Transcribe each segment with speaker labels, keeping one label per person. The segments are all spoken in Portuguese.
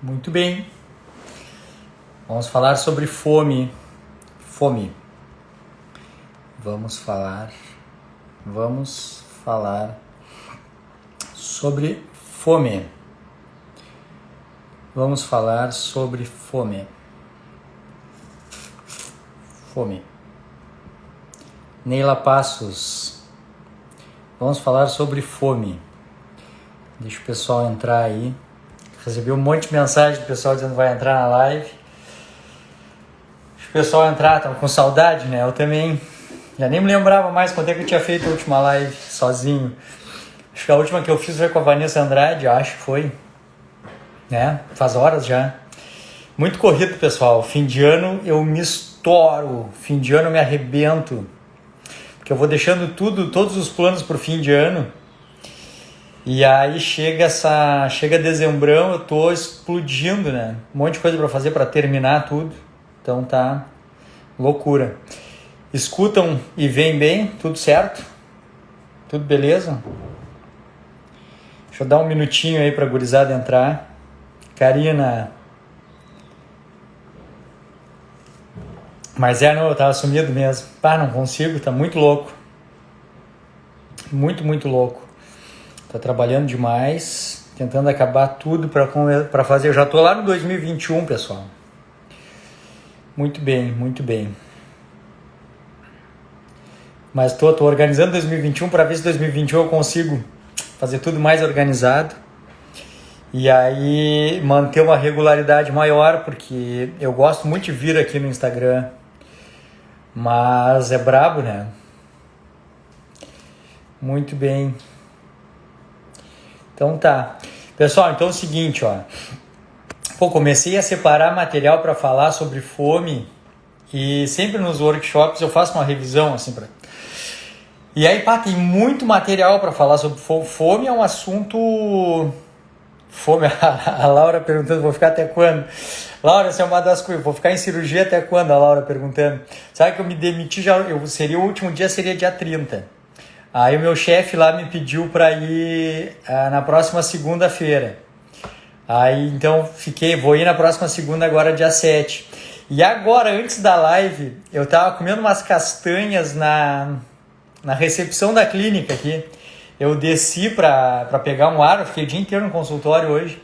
Speaker 1: Muito bem. Vamos falar sobre fome. Fome. Vamos falar sobre fome. Vamos falar sobre fome. Fome. Neila Passos. Vamos falar sobre fome. Deixa o pessoal entrar aí. Recebi um monte de mensagem do pessoal dizendo que vai entrar na live. Deixa o pessoal entrar, tava com saudade, né? Eu também já nem me lembrava mais quando é que eu tinha feito a última live sozinho. Acho que a última que eu fiz foi com a Vanessa Andrade, acho que foi. Né? Faz horas já. Muito corrido, pessoal. Fim de ano eu me estouro. Fim de ano eu me arrebento. Porque eu vou deixando todos os planos pro fim de ano. E aí chega dezembrão, eu tô explodindo, né? Um monte de coisa para fazer para terminar tudo. Então tá loucura. Escutam e veem bem, tudo certo? Tudo beleza? Deixa eu dar um minutinho aí pra gurizada entrar. Karina. Mas não, eu tava sumido mesmo. Pá, não consigo, tá muito louco. Muito louco. Tá trabalhando demais, tentando acabar tudo para fazer. Eu já tô lá no 2021, pessoal. Muito bem. Mas tô organizando 2021 para ver se 2021 eu consigo fazer tudo mais organizado. E aí manter uma regularidade maior, porque eu gosto muito de vir aqui no Instagram. Mas é brabo, né? Muito bem. Então tá. Pessoal, então é o seguinte, ó. Comecei a separar material para falar sobre fome e sempre nos workshops eu faço uma revisão assim para. E aí, tem muito material para falar sobre fome. Fome é um assunto. Fome, a Laura perguntando, vou ficar até quando? Laura, essa é uma das coisas, vou ficar em cirurgia até quando? A Laura perguntando. Sabe que eu me demiti já, o último dia seria dia 30. Aí o meu chefe lá me pediu para ir na próxima segunda-feira. Aí então vou ir na próxima segunda agora, dia 7. E agora, antes da live, eu tava comendo umas castanhas na recepção da clínica aqui. Eu desci para pegar um ar, eu fiquei o dia inteiro no consultório hoje.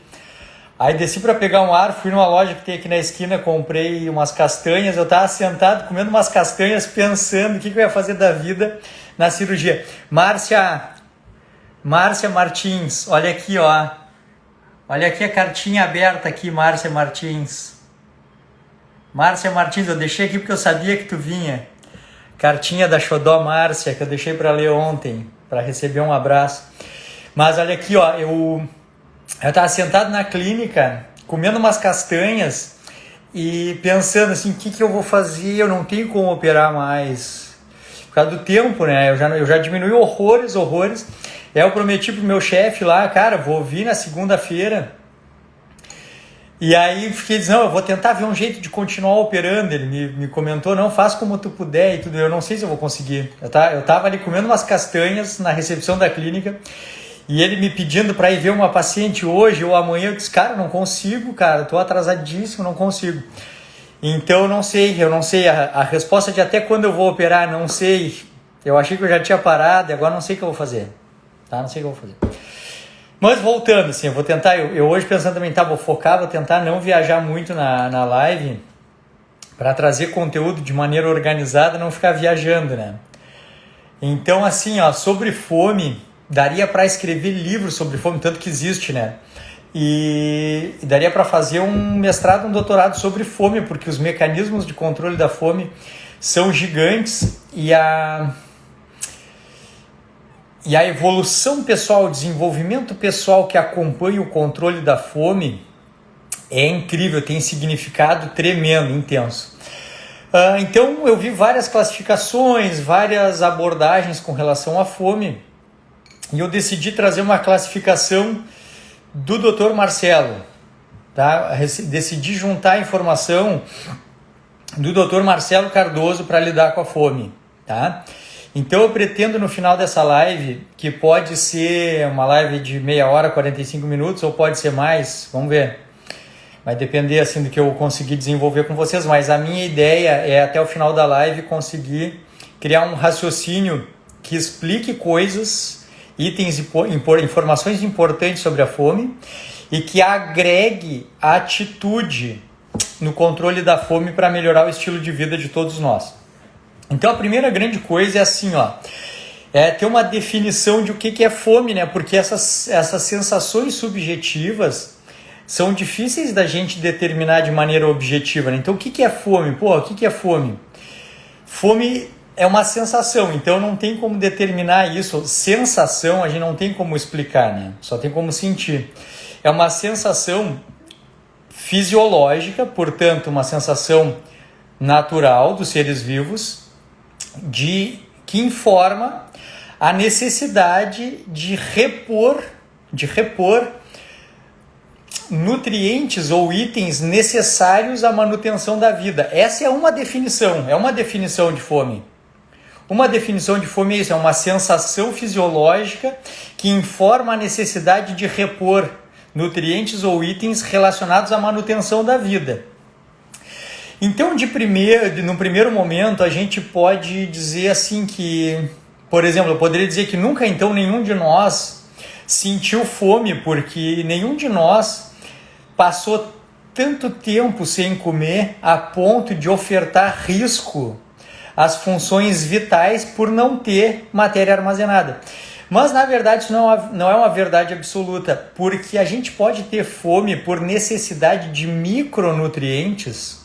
Speaker 1: Aí desci para pegar um ar, fui numa loja que tem aqui na esquina, comprei umas castanhas. Eu tava sentado comendo umas castanhas pensando o que eu ia fazer da vida na cirurgia. Márcia Martins, olha aqui, ó. Olha aqui a cartinha aberta aqui, Márcia Martins. Márcia Martins, eu deixei aqui porque eu sabia que tu vinha. Cartinha da Xodó Márcia, que eu deixei para ler ontem, para receber um abraço. Mas olha aqui, ó, eu tava sentado na clínica, comendo umas castanhas e pensando assim, o que eu vou fazer? Eu não tenho como operar mais. Por causa do tempo, né? Eu já diminui horrores. Aí eu prometi pro meu chefe lá, cara, vou vir na segunda-feira. E aí fiquei dizendo, não, eu vou tentar ver um jeito de continuar operando. Ele me comentou, não, faz como tu puder e tudo. Eu não sei se eu vou conseguir. Eu tava ali comendo umas castanhas na recepção da clínica e ele me pedindo para ir ver uma paciente hoje ou amanhã. Eu disse, cara, não consigo, cara, tô atrasadíssimo, não consigo. Então eu não sei a resposta de até quando eu vou operar, não sei. Eu achei que eu já tinha parado e agora não sei o que eu vou fazer. Tá? Não sei o que eu vou fazer. Mas voltando, assim, eu vou tentar, eu hoje pensando também, vou focar, vou tentar não viajar muito na live para trazer conteúdo de maneira organizada, não ficar viajando, né? Então, assim, ó, sobre fome, daria para escrever livros sobre fome, tanto que existe, né? E daria para fazer um mestrado, um doutorado sobre fome, porque os mecanismos de controle da fome são gigantes e a evolução pessoal, o desenvolvimento pessoal que acompanha o controle da fome é incrível, tem significado tremendo, intenso. Então eu vi várias classificações, várias abordagens com relação à fome e eu decidi trazer uma classificação do Dr. Marcelo. Tá? Decidi juntar a informação do Dr. Marcelo Cardoso para lidar com a fome. Tá? Então eu pretendo no final dessa live, que pode ser uma live de meia hora, 45 minutos, ou pode ser mais, vamos ver. Vai depender assim do que eu conseguir desenvolver com vocês, mas a minha ideia é até o final da live conseguir criar um raciocínio que explique coisas, itens, informações importantes sobre a fome e que agregue a atitude no controle da fome para melhorar o estilo de vida de todos nós. Então a primeira grande coisa é assim, ter uma definição de o que é fome, né? Porque essas sensações subjetivas são difíceis da gente determinar de maneira objetiva, né? Então o que é fome? O que é fome? Fome é uma sensação, então não tem como determinar isso. Sensação a gente não tem como explicar, né? Só tem como sentir. É uma sensação fisiológica, portanto, uma sensação natural dos seres vivos que informa a necessidade de repor nutrientes ou itens necessários à manutenção da vida. Essa é uma definição de fome. Uma definição de fome é isso, é uma sensação fisiológica que informa a necessidade de repor nutrientes ou itens relacionados à manutenção da vida. Então, no primeiro momento, a gente pode dizer assim que, por exemplo, eu poderia dizer que nunca então nenhum de nós sentiu fome, porque nenhum de nós passou tanto tempo sem comer a ponto de ofertar risco às funções vitais por não ter matéria armazenada. Mas, na verdade, isso não é uma verdade absoluta, porque a gente pode ter fome por necessidade de micronutrientes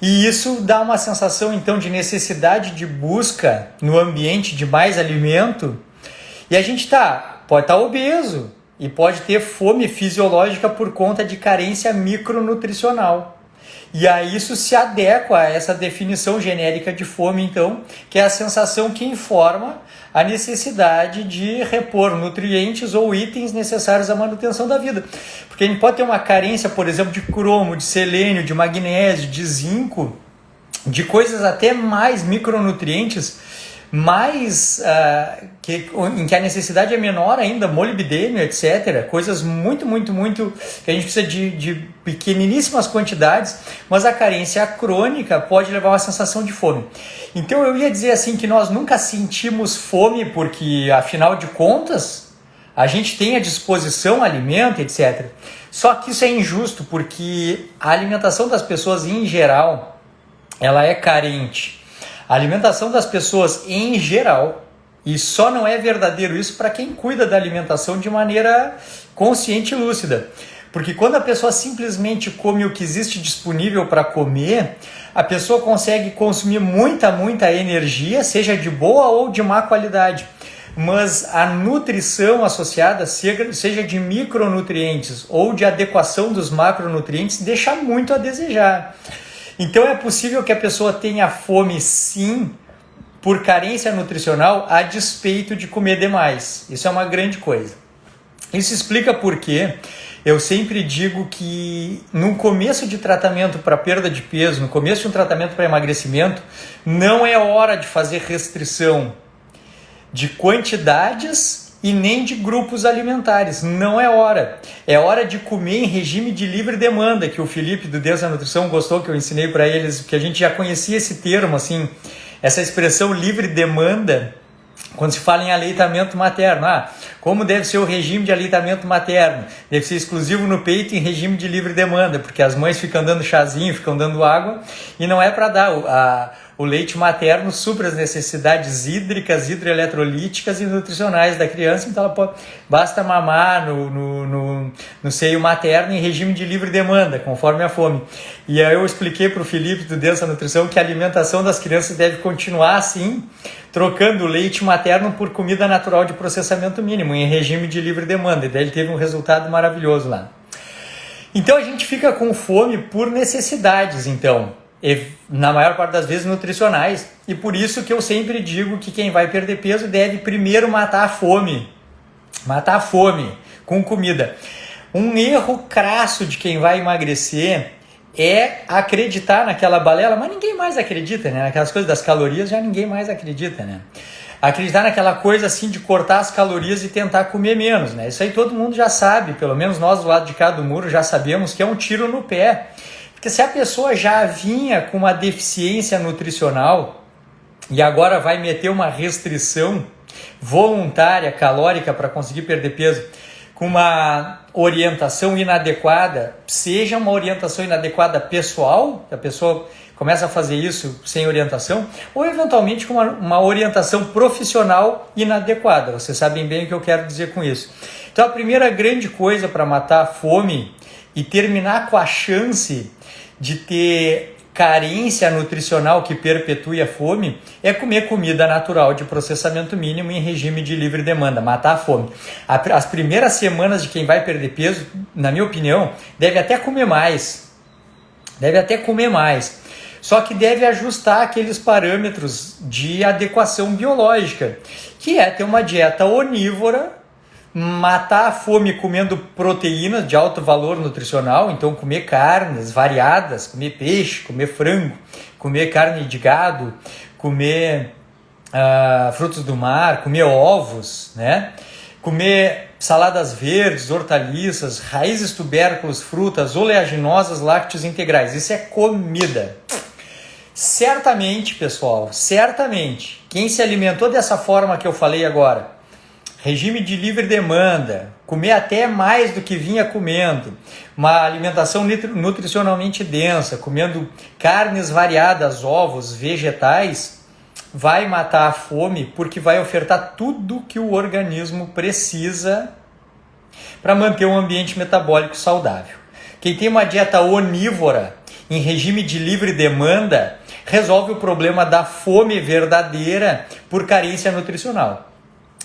Speaker 1: e isso dá uma sensação, então, de necessidade de busca no ambiente de mais alimento e a gente pode estar obeso e pode ter fome fisiológica por conta de carência micronutricional. E aí isso se adequa a essa definição genérica de fome, então, que é a sensação que informa a necessidade de repor nutrientes ou itens necessários à manutenção da vida. Porque a gente pode ter uma carência, por exemplo, de cromo, de selênio, de magnésio, de zinco, de coisas até mais micronutrientes, em que a necessidade é menor ainda, molibdênio, etc. Coisas muito, que a gente precisa de pequeniníssimas quantidades, mas a carência crônica pode levar a uma sensação de fome. Então eu ia dizer assim que nós nunca sentimos fome porque, afinal de contas, a gente tem à disposição alimento, etc. Só que isso é injusto porque a alimentação das pessoas em geral, ela é carente. A alimentação das pessoas em geral, e só não é verdadeiro isso para quem cuida da alimentação de maneira consciente e lúcida. Porque quando a pessoa simplesmente come o que existe disponível para comer, a pessoa consegue consumir muita energia, seja de boa ou de má qualidade. Mas a nutrição associada, seja de micronutrientes ou de adequação dos macronutrientes, deixa muito a desejar. Então é possível que a pessoa tenha fome sim, por carência nutricional, a despeito de comer demais. Isso é uma grande coisa. Isso explica por que eu sempre digo que no começo de tratamento para perda de peso, no começo de um tratamento para emagrecimento, não é hora de fazer restrição de quantidades e nem de grupos alimentares. Não é hora. É hora de comer em regime de livre demanda, que o Felipe do Deus da Nutrição gostou, que eu ensinei para eles, que a gente já conhecia esse termo, assim, essa expressão livre demanda, quando se fala em aleitamento materno. Como deve ser o regime de aleitamento materno? Deve ser exclusivo no peito em regime de livre demanda, porque as mães ficam dando chazinho, ficam dando água, e não é para dar. O leite materno supra as necessidades hídricas, hidroeletrolíticas e nutricionais da criança, então basta mamar no seio materno em regime de livre demanda, conforme a fome. E aí eu expliquei para o Felipe do Deus da Nutrição que a alimentação das crianças deve continuar assim, trocando o leite materno por comida natural de processamento mínimo, em regime de livre demanda. E daí ele teve um resultado maravilhoso lá. Então a gente fica com fome por necessidades, então. Na maior parte das vezes nutricionais, e por isso que eu sempre digo que quem vai perder peso deve primeiro matar a fome com comida. Um erro crasso de quem vai emagrecer é acreditar naquela balela, mas ninguém mais acredita, né? Naquelas coisas das calorias já ninguém mais acredita, né? acreditar naquela coisa assim de cortar as calorias e tentar comer menos, né? Isso aí todo mundo já sabe, pelo menos nós do lado de cá do muro já sabemos que é um tiro no pé. Porque se a pessoa já vinha com uma deficiência nutricional e agora vai meter uma restrição voluntária, calórica para conseguir perder peso, com uma orientação inadequada, seja uma orientação inadequada pessoal, que a pessoa começa a fazer isso sem orientação, ou eventualmente com uma orientação profissional inadequada. Vocês sabem bem o que eu quero dizer com isso. Então a primeira grande coisa para matar a fome e terminar com a chance de ter carência nutricional que perpetue a fome é comer comida natural de processamento mínimo em regime de livre demanda, matar a fome. As primeiras semanas de quem vai perder peso, na minha opinião, deve até comer mais. Só que deve ajustar aqueles parâmetros de adequação biológica, que é ter uma dieta onívora, matar a fome comendo proteínas de alto valor nutricional, então comer carnes variadas, comer peixe, comer frango, comer carne de gado, comer frutos do mar, comer ovos, né? Comer saladas verdes, hortaliças, raízes, tubérculos, frutas, oleaginosas, lácteos integrais. Isso é comida. Certamente, pessoal, quem se alimentou dessa forma que eu falei agora, regime de livre demanda, comer até mais do que vinha comendo, uma alimentação nutricionalmente densa, comendo carnes variadas, ovos, vegetais, vai matar a fome porque vai ofertar tudo que o organismo precisa para manter um ambiente metabólico saudável. Quem tem uma dieta onívora, em regime de livre demanda, resolve o problema da fome verdadeira por carência nutricional.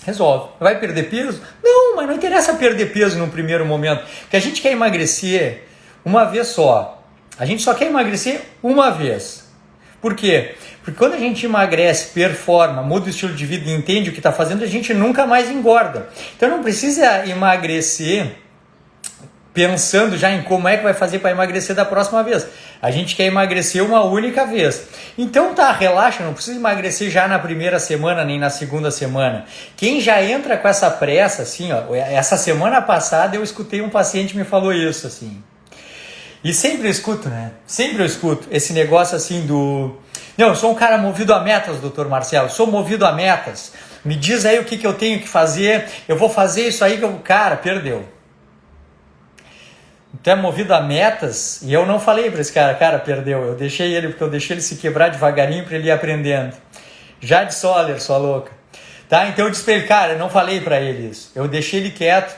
Speaker 1: Resolve. Vai perder peso? Não, mas não interessa perder peso num primeiro momento, porque a gente quer emagrecer uma vez só. A gente só quer emagrecer uma vez. Por quê? Porque quando a gente emagrece, performa, muda o estilo de vida e entende o que está fazendo, a gente nunca mais engorda. Então não precisa emagrecer pensando já em como é que vai fazer para emagrecer da próxima vez. A gente quer emagrecer uma única vez. Então tá, relaxa, não precisa emagrecer já na primeira semana nem na segunda semana. Quem já entra com essa pressa, assim, ó, essa semana passada eu escutei um paciente me falou isso, assim. E sempre eu escuto, né? Sempre eu escuto esse negócio assim do... Não, eu sou um cara movido a metas, doutor Marcelo, sou movido a metas. Me diz aí o que eu tenho que fazer, eu vou fazer isso aí que eu... Cara, perdeu. Tu é movido a metas, e eu não falei para esse cara, perdeu. Eu deixei ele, porque eu deixei ele se quebrar devagarinho para ele ir aprendendo. Jade Soller, sua louca. Tá? Então eu disse para ele, cara, eu não falei para ele isso. Eu deixei ele quieto.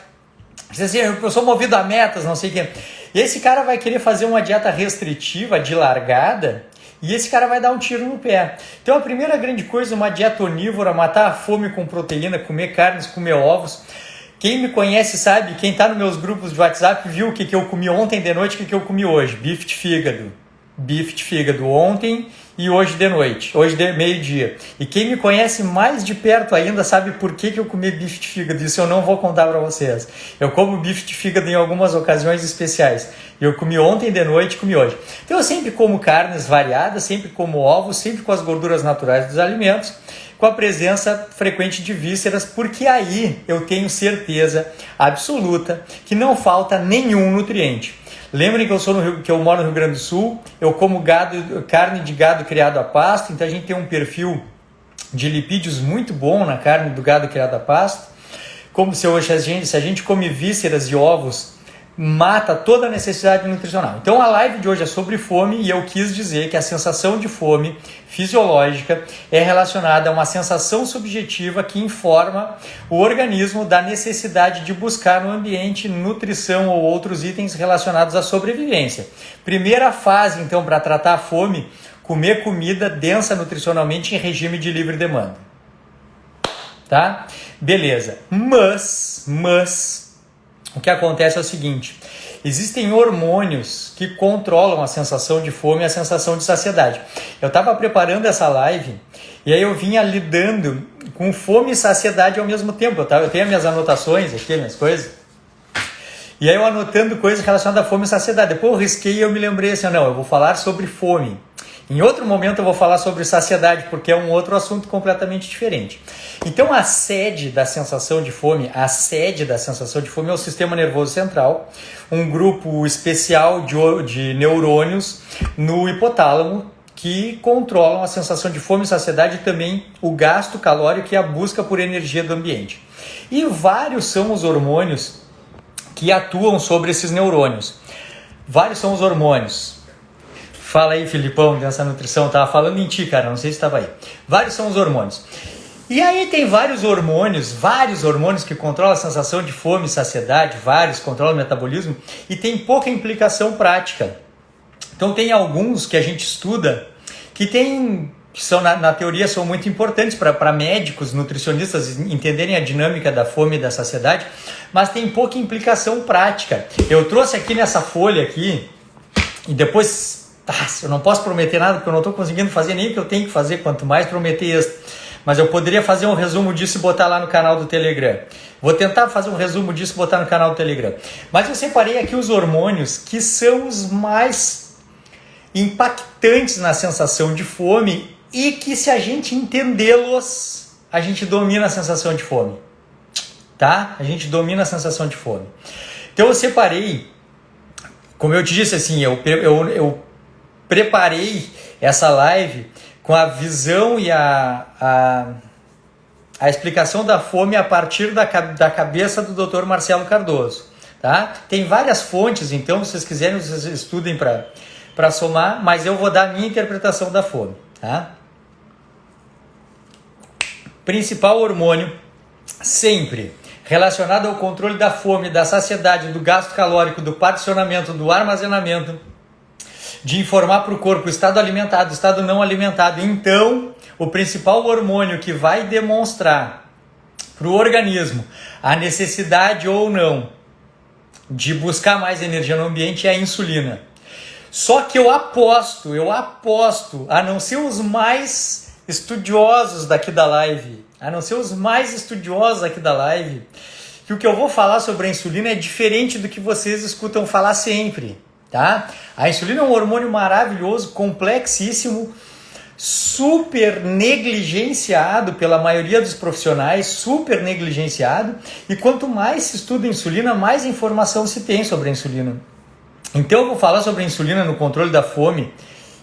Speaker 1: Disse assim, eu sou movido a metas, não sei o quê. E esse cara vai querer fazer uma dieta restritiva, de largada, e esse cara vai dar um tiro no pé. Então a primeira grande coisa, uma dieta onívora, matar a fome com proteína, comer carnes, comer ovos. Quem me conhece sabe, quem está nos meus grupos de WhatsApp viu o que eu comi ontem de noite e o que eu comi hoje. Bife de fígado. Bife de fígado ontem e hoje de noite. Hoje de meio-dia. E quem me conhece mais de perto ainda sabe por que eu comi bife de fígado. Isso eu não vou contar para vocês. Eu como bife de fígado em algumas ocasiões especiais. Eu comi ontem de noite e comi hoje. Então eu sempre como carnes variadas, sempre como ovos, sempre com as gorduras naturais dos alimentos, com a presença frequente de vísceras, porque aí eu tenho certeza absoluta que não falta nenhum nutriente. Lembrem que eu moro no Rio Grande do Sul, eu como carne de gado criado a pasto, então a gente tem um perfil de lipídios muito bom na carne do gado criado a pasto. Como se a gente come vísceras e ovos, mata toda a necessidade nutricional. Então a live de hoje é sobre fome e eu quis dizer que a sensação de fome fisiológica é relacionada a uma sensação subjetiva que informa o organismo da necessidade de buscar no ambiente nutrição ou outros itens relacionados à sobrevivência. Primeira fase, então, para tratar a fome, comer comida densa nutricionalmente em regime de livre demanda. Tá? Beleza. Mas o que acontece é o seguinte, existem hormônios que controlam a sensação de fome e a sensação de saciedade. Eu estava preparando essa live e aí eu vinha lidando com fome e saciedade ao mesmo tempo. Eu tenho as minhas anotações aqui, minhas coisas, e aí eu anotando coisas relacionadas à fome e saciedade. Depois eu risquei e eu me lembrei assim, não, eu vou falar sobre fome. Em outro momento eu vou falar sobre saciedade, porque é um outro assunto completamente diferente. Então a sede da sensação de fome, é o sistema nervoso central, um grupo especial de neurônios no hipotálamo que controlam a sensação de fome e saciedade e também o gasto calórico e a busca por energia do ambiente. E vários são os hormônios que atuam sobre esses neurônios. Vários são os hormônios. Fala aí, Filipão, dessa nutrição. Eu tava falando em ti, cara, não sei se estava aí. Vários são os hormônios. E aí tem vários hormônios que controlam a sensação de fome e saciedade, vários controlam o metabolismo e tem pouca implicação prática. Então tem alguns que a gente estuda que são, na teoria, são muito importantes para médicos, nutricionistas entenderem a dinâmica da fome e da saciedade, mas tem pouca implicação prática. Eu trouxe aqui nessa folha aqui e depois... eu não posso prometer nada porque eu não estou conseguindo fazer nem o que eu tenho que fazer, quanto mais prometer isso. Mas eu poderia fazer um resumo disso e botar lá no canal do Telegram. Vou tentar fazer um resumo disso e botar no canal do Telegram. Mas eu separei aqui os hormônios que são os mais impactantes na sensação de fome e que, se a gente entendê-los, a gente domina a sensação de fome. Tá? A gente domina a sensação de fome. Então eu separei, como eu te disse assim, eu preparei essa live com a visão e a explicação da fome a partir da cabeça do Dr. Marcelo Cardoso. Tá? Tem várias fontes, então, se vocês quiserem, vocês estudem para somar, mas eu vou dar a minha interpretação da fome. Tá? Principal hormônio, sempre relacionado ao controle da fome, da saciedade, do gasto calórico, do particionamento, do armazenamento, de informar para o corpo estado alimentado, estado não alimentado. Então, o principal hormônio que vai demonstrar para o organismo a necessidade ou não de buscar mais energia no ambiente é a insulina. Só que eu aposto, a não ser os mais estudiosos daqui da live, que o que eu vou falar sobre a insulina é diferente do que vocês escutam falar sempre. Tá? A insulina é um hormônio maravilhoso, complexíssimo, super negligenciado pela maioria dos profissionais, super negligenciado, e quanto mais se estuda a insulina, mais informação se tem sobre a insulina. Então eu vou falar sobre a insulina no controle da fome,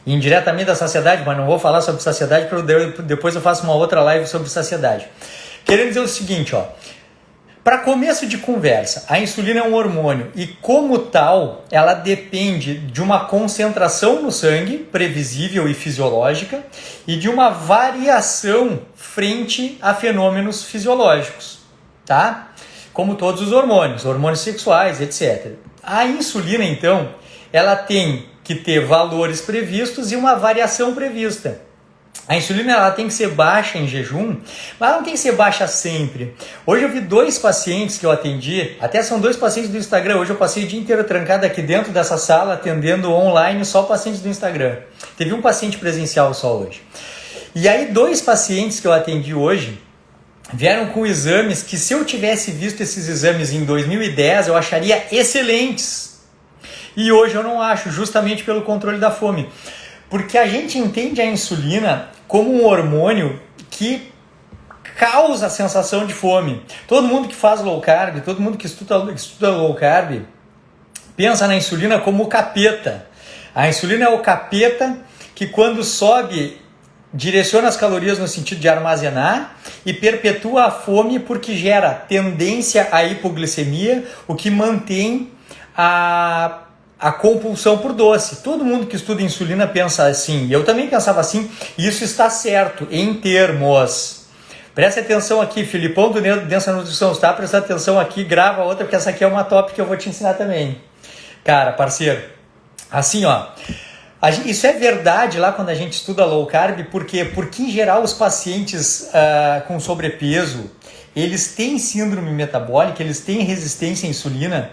Speaker 1: indiretamente da saciedade, mas não vou falar sobre saciedade, porque depois eu faço uma outra live sobre saciedade. Querendo dizer o seguinte, ó. Para começo de conversa, a insulina é um hormônio e, como tal, ela depende de uma concentração no sangue, previsível e fisiológica, e de uma variação frente a fenômenos fisiológicos, tá? Como todos os hormônios sexuais, etc. A insulina, então, ela tem que ter valores previstos e uma variação prevista. A insulina ela tem que ser baixa em jejum, mas ela não tem que ser baixa sempre. Hoje eu vi 2 pacientes que eu atendi, até são 2 pacientes do Instagram. Hoje eu passei o dia inteiro trancado aqui dentro dessa sala, atendendo online só pacientes do Instagram. Teve um paciente presencial só hoje. E aí 2 pacientes que eu atendi hoje vieram com exames que, se eu tivesse visto esses exames em 2010, eu acharia excelentes. E hoje eu não acho, justamente pelo controle da fome. Porque a gente entende a insulina como um hormônio que causa a sensação de fome. Todo mundo que faz low carb, todo mundo que estuda low carb, pensa na insulina como o capeta. A insulina é o capeta que, quando sobe, direciona as calorias no sentido de armazenar e perpetua a fome porque gera tendência à hipoglicemia, o que mantém a compulsão por doce. Todo mundo que estuda insulina pensa assim, eu também pensava assim, e isso está certo em termos. Presta atenção aqui, Filipão do Densa Nutrição, está? Presta atenção aqui, grava outra, porque essa aqui é uma top que eu vou te ensinar também. Cara, parceiro, assim, ó, isso é verdade lá quando a gente estuda low carb, porque em geral os pacientes com sobrepeso, eles têm síndrome metabólica, eles têm resistência à insulina.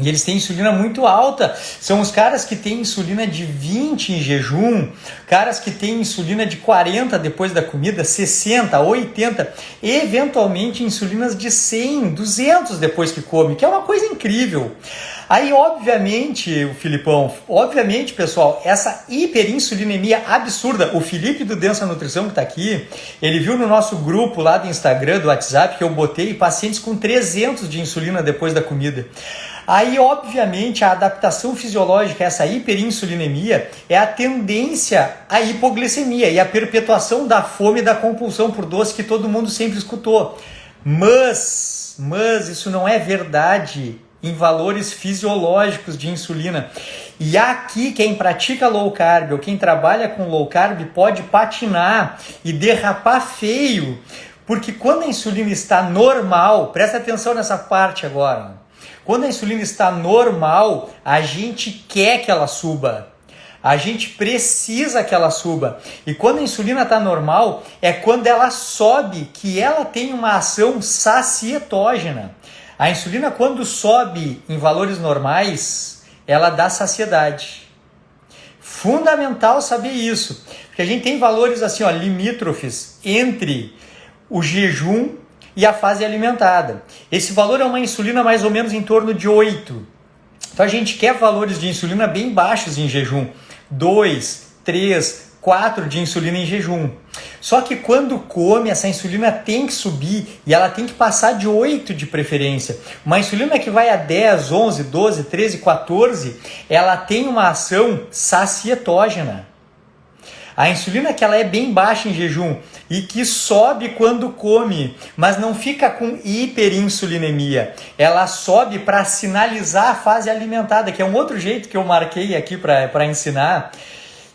Speaker 1: E eles têm insulina muito alta. São os caras que têm insulina de 20 em jejum, caras que têm insulina de 40 depois da comida, 60, 80, eventualmente insulinas de 100, 200 depois que come, que é uma coisa incrível. Aí, obviamente, o Filipão, pessoal, essa hiperinsulinemia absurda, o Felipe do Densa Nutrição que está aqui, ele viu no nosso grupo lá do Instagram, do WhatsApp, que eu botei pacientes com 300 de insulina depois da comida. Aí, obviamente, a adaptação fisiológica a essa hiperinsulinemia é a tendência à hipoglicemia e a perpetuação da fome e da compulsão por doce que todo mundo sempre escutou. Mas isso não é verdade em valores fisiológicos de insulina. E aqui quem pratica low carb ou quem trabalha com low carb pode patinar e derrapar feio, porque quando a insulina está normal, presta atenção nessa parte agora, quando a insulina está normal, a gente quer que ela suba. A gente precisa que ela suba. E quando a insulina está normal, é quando ela sobe que ela tem uma ação sacietógena. A insulina, quando sobe em valores normais, ela dá saciedade. Fundamental saber isso. Porque a gente tem valores assim, ó, limítrofes entre o jejum e a fase alimentada. Esse valor é uma insulina mais ou menos em torno de 8. Então a gente quer valores de insulina bem baixos em jejum. 2, 3, 4 de insulina em jejum. Só que quando come, essa insulina tem que subir e ela tem que passar de 8 de preferência. Uma insulina que vai a 10, 11, 12, 13, 14, ela tem uma ação sacietógena. A insulina que ela é bem baixa em jejum e que sobe quando come, mas não fica com hiperinsulinemia. Ela sobe para sinalizar a fase alimentada, que é um outro jeito que eu marquei aqui para ensinar,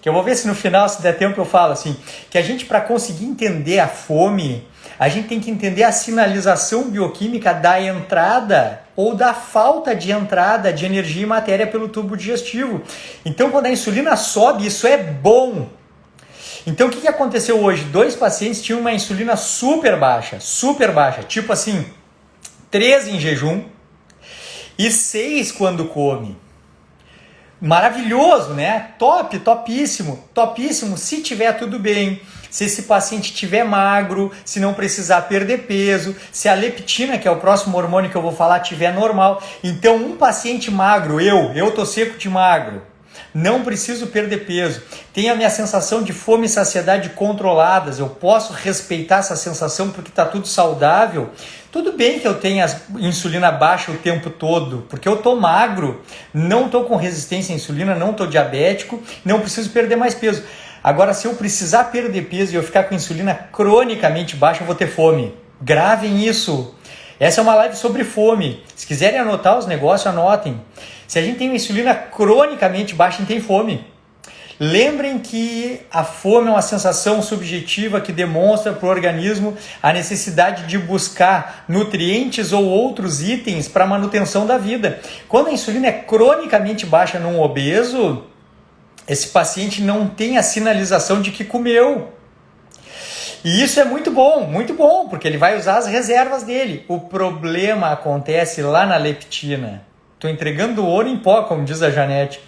Speaker 1: que eu vou ver se no final, se der tempo, eu falo assim, que a gente, para conseguir entender a fome, a gente tem que entender a sinalização bioquímica da entrada ou da falta de entrada de energia e matéria pelo tubo digestivo. Então, quando a insulina sobe, isso é bom. Então, o que aconteceu hoje? 2 pacientes tinham uma insulina super baixa, tipo assim, 3 em jejum e 6 quando come. Maravilhoso, né? Topíssimo, se tiver tudo bem, se esse paciente tiver magro, se não precisar perder peso, se a leptina, que é o próximo hormônio que eu vou falar, tiver normal. Então, um paciente magro, eu tô seco de magro, não preciso perder peso, tenho a minha sensação de fome e saciedade controladas, eu posso respeitar essa sensação porque está tudo saudável. Tudo bem que eu tenha insulina baixa o tempo todo, porque eu estou magro, não estou com resistência à insulina, não estou diabético, não preciso perder mais peso. Agora, se eu precisar perder peso e eu ficar com insulina cronicamente baixa, eu vou ter fome. Gravem isso. Essa é uma live sobre fome. Se quiserem anotar os negócios, anotem. Se a gente tem uma insulina cronicamente baixa, a gente tem fome. Lembrem que a fome é uma sensação subjetiva que demonstra para o organismo a necessidade de buscar nutrientes ou outros itens para a manutenção da vida. Quando a insulina é cronicamente baixa num obeso, esse paciente não tem a sinalização de que comeu. E isso é muito bom, porque ele vai usar as reservas dele. O problema acontece lá na leptina. Estou entregando ouro em pó, como diz a Janete.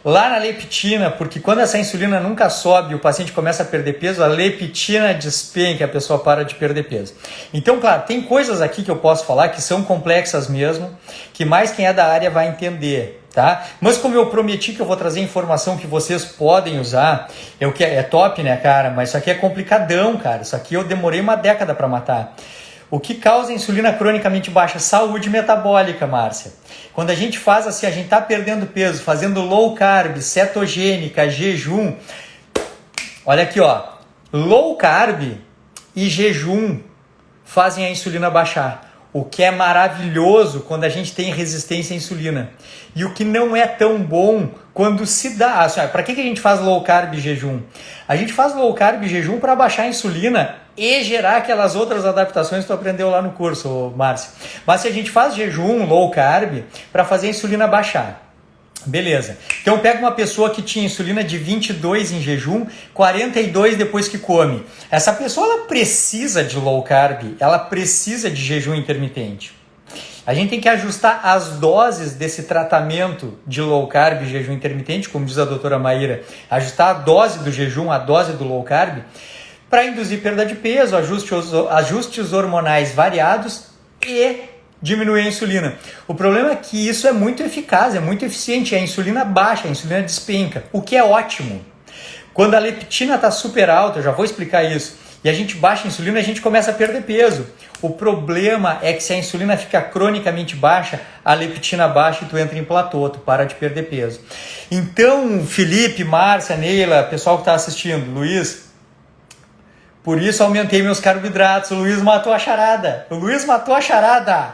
Speaker 1: Lá na leptina, porque quando essa insulina nunca sobe e o paciente começa a perder peso, a leptina despenca e a pessoa para de perder peso. Então, claro, tem coisas aqui que eu posso falar que são complexas mesmo, que mais quem é da área vai entender, tá? Mas como eu prometi que eu vou trazer informação que vocês podem usar, é top, né, cara? Mas isso aqui é complicadão, cara. Isso aqui eu demorei uma década para matar. O que causa insulina cronicamente baixa? Saúde metabólica, Márcia. Quando a gente faz assim, a gente está perdendo peso, fazendo low carb, cetogênica, jejum. Olha aqui, ó. Low carb e jejum fazem a insulina baixar. O que é maravilhoso quando a gente tem resistência à insulina. E o que não é tão bom quando se dá. Assim, para que a gente faz low carb e jejum? A gente faz low carb e jejum para baixar a insulina e gerar aquelas outras adaptações que tu aprendeu lá no curso, Márcio. Mas se a gente faz jejum, low carb, para fazer a insulina baixar. Beleza. Então pega uma pessoa que tinha insulina de 22 em jejum, 42 depois que come. Essa pessoa ela precisa de low carb, ela precisa de jejum intermitente. A gente tem que ajustar as doses desse tratamento de low carb e jejum intermitente, como diz a doutora Maíra, ajustar a dose do jejum, a dose do low carb, para induzir perda de peso, ajustes hormonais variados e diminuir a insulina. O problema é que isso é muito eficaz, é muito eficiente, a insulina baixa, a insulina despenca, o que é ótimo. Quando a leptina está super alta, eu já vou explicar isso, e a gente baixa a insulina, a gente começa a perder peso. O problema é que se a insulina fica cronicamente baixa, a leptina baixa e tu entra em platô, tu para de perder peso. Então, Felipe, Márcia, Neila, pessoal que está assistindo, Luiz, por isso aumentei meus carboidratos, o Luiz matou a charada. O Luiz matou a charada.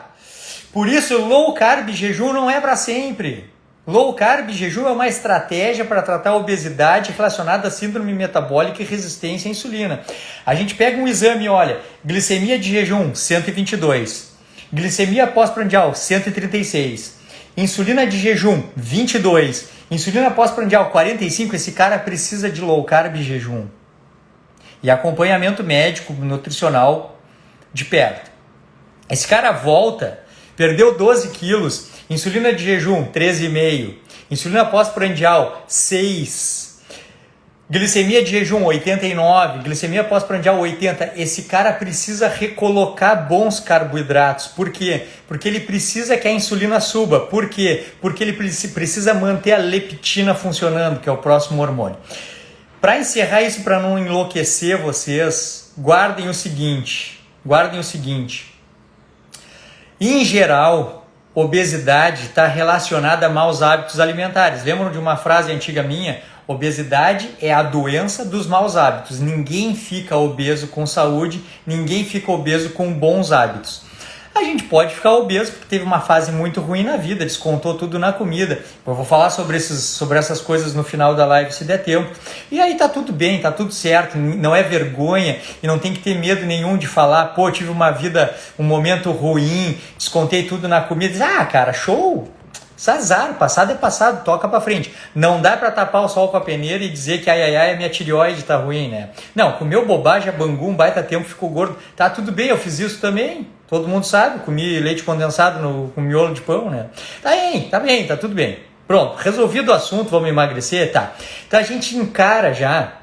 Speaker 1: Por isso, low carb jejum não é para sempre. Low carb jejum é uma estratégia para tratar a obesidade relacionada à síndrome metabólica e resistência à insulina. A gente pega um exame e olha, glicemia de jejum 122, glicemia pós-prandial 136, insulina de jejum 22, insulina pós-prandial 45, esse cara precisa de low carb jejum. E acompanhamento médico, nutricional de perto. Esse cara volta, perdeu 12 quilos, insulina de jejum 13,5, insulina pós-prandial 6, glicemia de jejum 89, glicemia pós-prandial 80. Esse cara precisa recolocar bons carboidratos. Por quê? Porque ele precisa que a insulina suba. Por quê? Porque ele precisa manter a leptina funcionando, que é o próximo hormônio. Para encerrar isso, para não enlouquecer vocês, guardem o seguinte. Em geral, obesidade está relacionada a maus hábitos alimentares. Lembram de uma frase antiga minha? Obesidade é a doença dos maus hábitos. Ninguém fica obeso com saúde, ninguém fica obeso com bons hábitos. A gente pode ficar obeso porque teve uma fase muito ruim na vida, descontou tudo na comida. Eu vou falar sobre essas coisas no final da live se der tempo. E aí tá tudo bem, tá tudo certo, não é vergonha e não tem que ter medo nenhum de falar, pô, tive uma vida, um momento ruim, descontei tudo na comida. Ah, cara, show! Azar, passado é passado, toca pra frente. Não dá pra tapar o sol com a peneira e dizer que a minha tireoide tá ruim, né? Não, comeu bobagem, a bangu, um baita tempo, ficou gordo. Tá tudo bem, eu fiz isso também. Todo mundo sabe, comi leite condensado com miolo de pão, né? Tá bem, tá tudo bem. Pronto, resolvido o assunto, vamos emagrecer? Tá. Então a gente encara já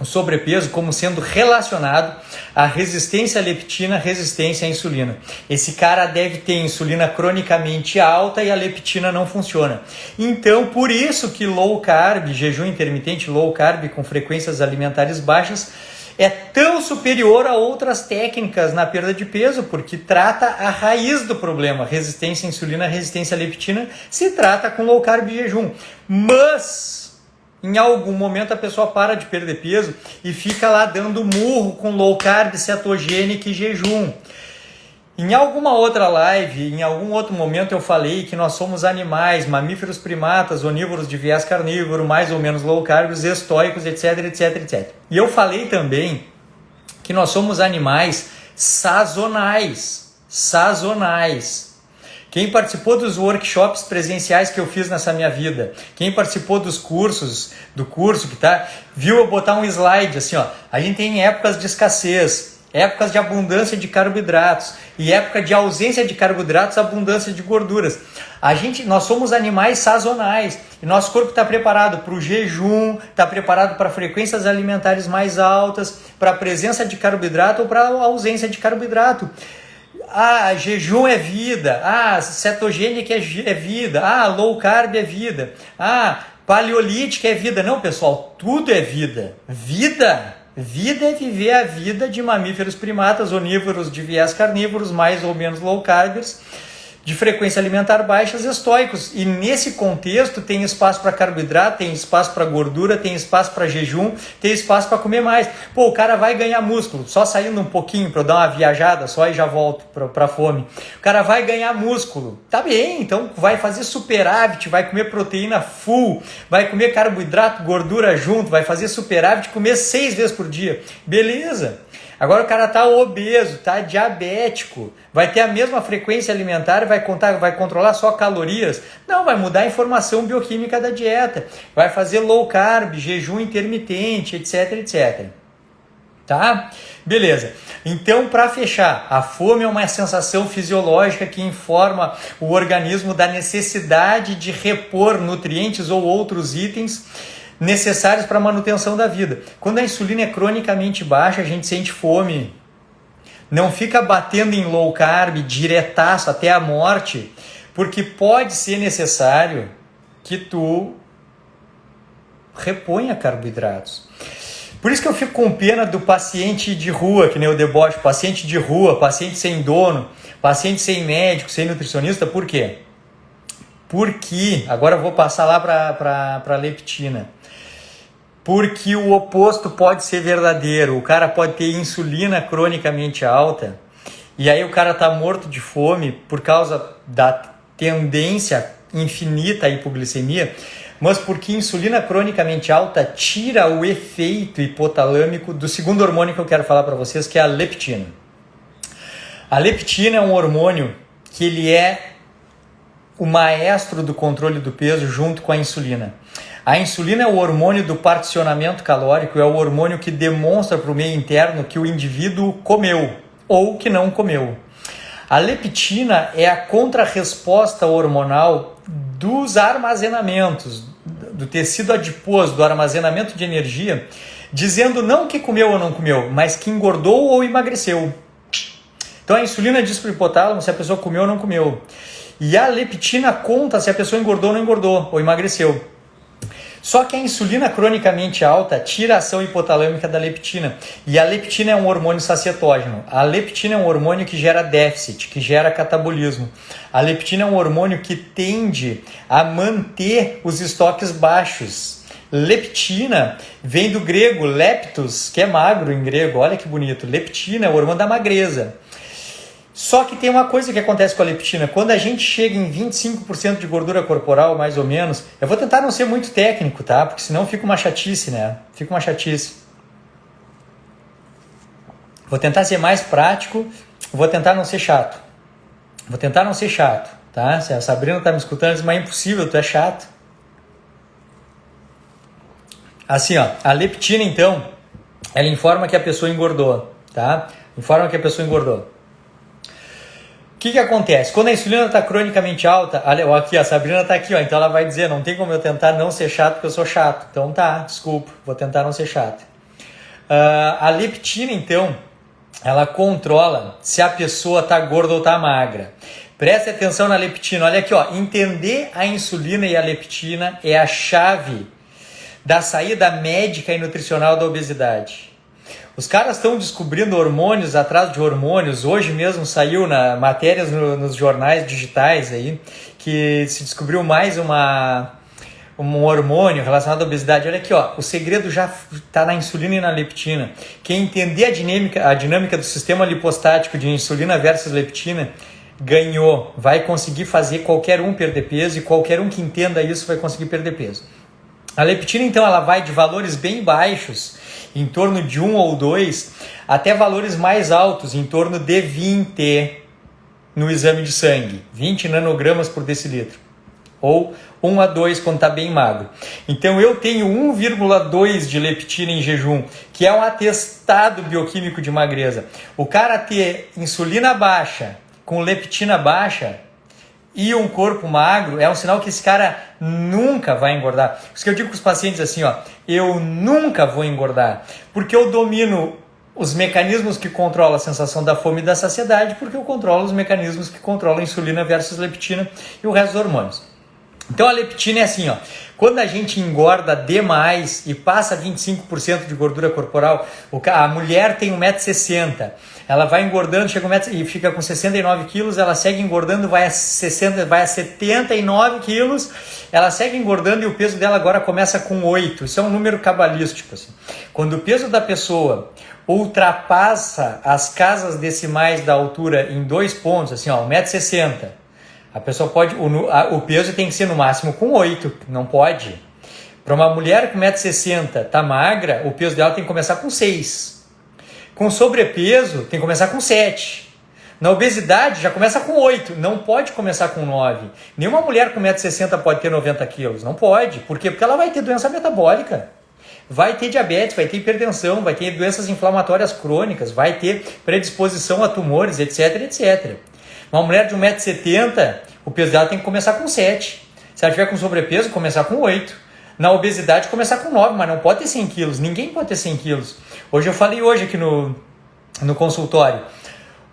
Speaker 1: o sobrepeso como sendo relacionado à resistência à leptina, resistência à insulina. Esse cara deve ter insulina cronicamente alta e a leptina não funciona. Então, por isso que low carb, jejum intermitente, low carb com frequências alimentares baixas, é tão superior a outras técnicas na perda de peso, porque trata a raiz do problema. Resistência à insulina, resistência à leptina, se trata com low carb jejum. Mas em algum momento a pessoa para de perder peso e fica lá dando murro com low carb, cetogênico e jejum. Em alguma outra live, em algum outro momento eu falei que nós somos animais, mamíferos primatas, onívoros de viés carnívoro, mais ou menos low carb, estoicos, etc, etc, etc. E eu falei também que nós somos animais sazonais. Quem participou dos workshops presenciais que eu fiz nessa minha vida, quem participou dos cursos, viu eu botar um slide assim, ó. A gente tem épocas de escassez, épocas de abundância de carboidratos e época de ausência de carboidratos, abundância de gorduras. Nós somos animais sazonais e nosso corpo está preparado para o jejum, está preparado para frequências alimentares mais altas, para a presença de carboidrato ou para a ausência de carboidrato. Ah, jejum é vida. Ah, cetogênica é vida. Ah, low carb é vida. Ah, paleolítica é vida. Não, pessoal, tudo é vida. Vida é viver a vida de mamíferos primatas, onívoros de viés carnívoros, mais ou menos low carbs, de frequência alimentar baixas, estoicos. E nesse contexto tem espaço para carboidrato, tem espaço para gordura, tem espaço para jejum, tem espaço para comer mais. Pô, o cara vai ganhar músculo, só saindo um pouquinho para eu dar uma viajada só e já volto para fome. O cara vai ganhar músculo. Tá bem, então vai fazer superávit, vai comer proteína full, vai comer carboidrato, gordura junto, vai fazer superávit, comer 6 vezes por dia. Beleza. Agora o cara tá obeso, tá diabético, vai ter a mesma frequência alimentar, vai controlar só calorias? Não, vai mudar a informação bioquímica da dieta, vai fazer low carb, jejum intermitente, etc, etc. Tá? Beleza. Então, para fechar, a fome é uma sensação fisiológica que informa o organismo da necessidade de repor nutrientes ou outros itens necessários para a manutenção da vida. Quando a insulina é cronicamente baixa, a gente sente fome. Não fica batendo em low carb, diretaço até a morte, porque pode ser necessário que tu reponha carboidratos. Por isso que eu fico com pena do paciente de rua, que nem o deboche, paciente de rua, paciente sem dono, paciente sem médico, sem nutricionista. Por quê? Porque, agora eu vou passar lá para a leptina. Porque o oposto pode ser verdadeiro. O cara pode ter insulina cronicamente alta e aí o cara tá morto de fome por causa da tendência infinita à hipoglicemia, mas porque insulina cronicamente alta tira o efeito hipotalâmico do segundo hormônio que eu quero falar para vocês, que é a leptina. A leptina é um hormônio que ele é o maestro do controle do peso junto com a insulina. A insulina é o hormônio do particionamento calórico, é o hormônio que demonstra para o meio interno que o indivíduo comeu ou que não comeu. A leptina é a contrarresposta hormonal dos armazenamentos, do tecido adiposo, do armazenamento de energia, dizendo não que comeu ou não comeu, mas que engordou ou emagreceu. Então a insulina diz para o hipotálamo se a pessoa comeu ou não comeu. E a leptina conta se a pessoa engordou ou não engordou, ou emagreceu. Só que a insulina cronicamente alta tira a ação hipotalâmica da leptina. E a leptina é um hormônio sacietógeno. A leptina é um hormônio que gera déficit, que gera catabolismo. A leptina é um hormônio que tende a manter os estoques baixos. Leptina vem do grego leptos, que é magro em grego. Olha que bonito. Leptina é o hormônio da magreza. Só que tem uma coisa que acontece com a leptina. Quando a gente chega em 25% de gordura corporal, mais ou menos, eu vou tentar não ser muito técnico, tá? Porque senão fica uma chatice, né? Fica uma chatice. Vou tentar ser mais prático, vou tentar não ser chato. Vou tentar não ser chato, tá? Se a Sabrina tá me escutando, diz, mas é impossível, tu é chato. Assim, ó, a leptina, então, ela informa que a pessoa engordou, tá? Informa que a pessoa engordou. O que acontece? Quando a insulina está cronicamente alta, aqui a Sabrina está aqui, ó, então ela vai dizer, não tem como eu tentar não ser chato porque eu sou chato. Então tá, desculpa, vou tentar não ser chato. A leptina, então, ela controla se a pessoa está gorda ou está magra. Preste atenção na leptina, olha aqui, ó, entender a insulina e a leptina é a chave da saída médica e nutricional da obesidade. Os caras estão descobrindo hormônios atrás de hormônios. Hoje mesmo saiu matérias nos jornais digitais aí que se descobriu mais um hormônio relacionado à obesidade. Olha aqui, ó, o segredo já está na insulina e na leptina. Quem entender a dinâmica do sistema lipostático de insulina versus leptina ganhou. Vai conseguir fazer qualquer um perder peso e qualquer um que entenda isso vai conseguir perder peso. A leptina, então, ela vai de valores bem baixos, em torno de 1 ou 2, até valores mais altos, em torno de 20 no exame de sangue, 20 nanogramas por decilitro, ou 1 a 2 quando está bem magro. Então eu tenho 1,2 de leptina em jejum, que é um atestado bioquímico de magreza. O cara ter insulina baixa com leptina baixa e um corpo magro é um sinal que esse cara nunca vai engordar. Por isso que eu digo para os pacientes assim, ó, eu nunca vou engordar, porque eu domino os mecanismos que controlam a sensação da fome e da saciedade, porque eu controlo os mecanismos que controlam a insulina versus leptina e o resto dos hormônios. Então a leptina é assim, ó, quando a gente engorda demais e passa 25% de gordura corporal, a mulher tem 1,60 m, ela vai engordando, chega e fica com 69 quilos, ela segue engordando, vai a 79 quilos, ela segue engordando e o peso dela agora começa com 8. Isso é um número cabalístico. Assim. Quando o peso da pessoa ultrapassa as casas decimais da altura em 2 pontos, assim, ó, 1,60 m, a pessoa pode, o peso tem que ser no máximo com 8, não pode. Para uma mulher com 1,60 m tá magra, o peso dela tem que começar com 6. Com sobrepeso, tem que começar com 7. Na obesidade, já começa com 8. Não pode começar com 9. Nenhuma mulher com 1,60 m pode ter 90 quilos. Não pode. Por quê? Porque ela vai ter doença metabólica. vai ter diabetes, vai ter hipertensão, vai ter doenças inflamatórias crônicas, vai ter predisposição a tumores, etc, etc. Uma mulher de 1,70m, o peso dela tem que começar com 7. Se ela tiver com sobrepeso, começar com 8. Na obesidade, começar com 9, mas não pode ter 100 quilos. Ninguém pode ter 100 quilos. Hoje eu falei aqui no consultório.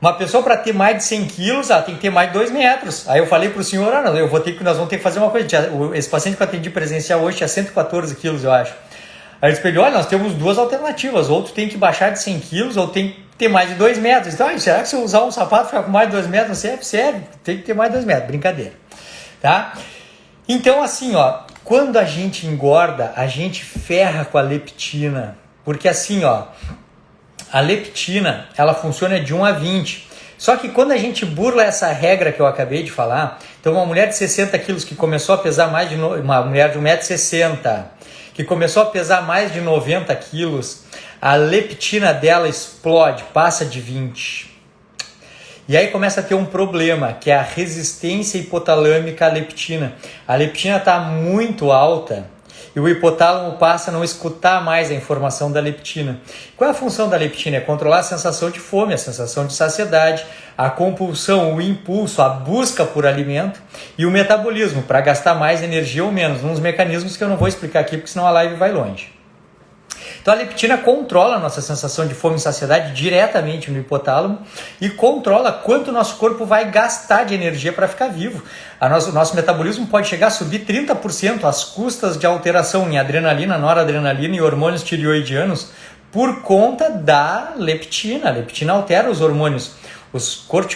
Speaker 1: Uma pessoa para ter mais de 100 quilos, ela tem que ter mais de 2 metros. Aí eu falei para o senhor, nós vamos ter que fazer uma coisa. Esse paciente que eu atendi presencial hoje tinha 114 quilos, eu acho. Aí ele disse, olha, nós temos duas alternativas. Ou tu tem que baixar de 100 quilos, ou tem que ter mais de 2 metros. Então, será que se eu usar um sapato ficar com mais de 2 metros? Não serve? Serve. Tem que ter mais de 2 metros. Brincadeira. Tá? Então, assim, quando a gente engorda, a gente ferra com a leptina. Porque assim, a leptina, ela funciona de 1 a 20. Só que quando a gente burla essa regra que eu acabei de falar, então uma mulher de 60 quilos que começou a pesar mais de... Uma mulher de 1,60m, que começou a pesar mais de 90 quilos, a leptina dela explode, passa de 20. E aí começa a ter um problema, que é a resistência hipotalâmica à leptina. A leptina está muito alta e o hipotálamo passa a não escutar mais a informação da leptina. Qual é a função da leptina? É controlar a sensação de fome, a sensação de saciedade, a compulsão, o impulso, a busca por alimento e o metabolismo, para gastar mais energia ou menos, uns mecanismos que eu não vou explicar aqui, porque senão a live vai longe. Então a leptina controla a nossa sensação de fome e saciedade diretamente no hipotálamo e controla quanto o nosso corpo vai gastar de energia para ficar vivo. O nosso metabolismo pode chegar a subir 30% às custas de alteração em adrenalina, noradrenalina e hormônios tireoidianos por conta da leptina. A leptina altera os hormônios.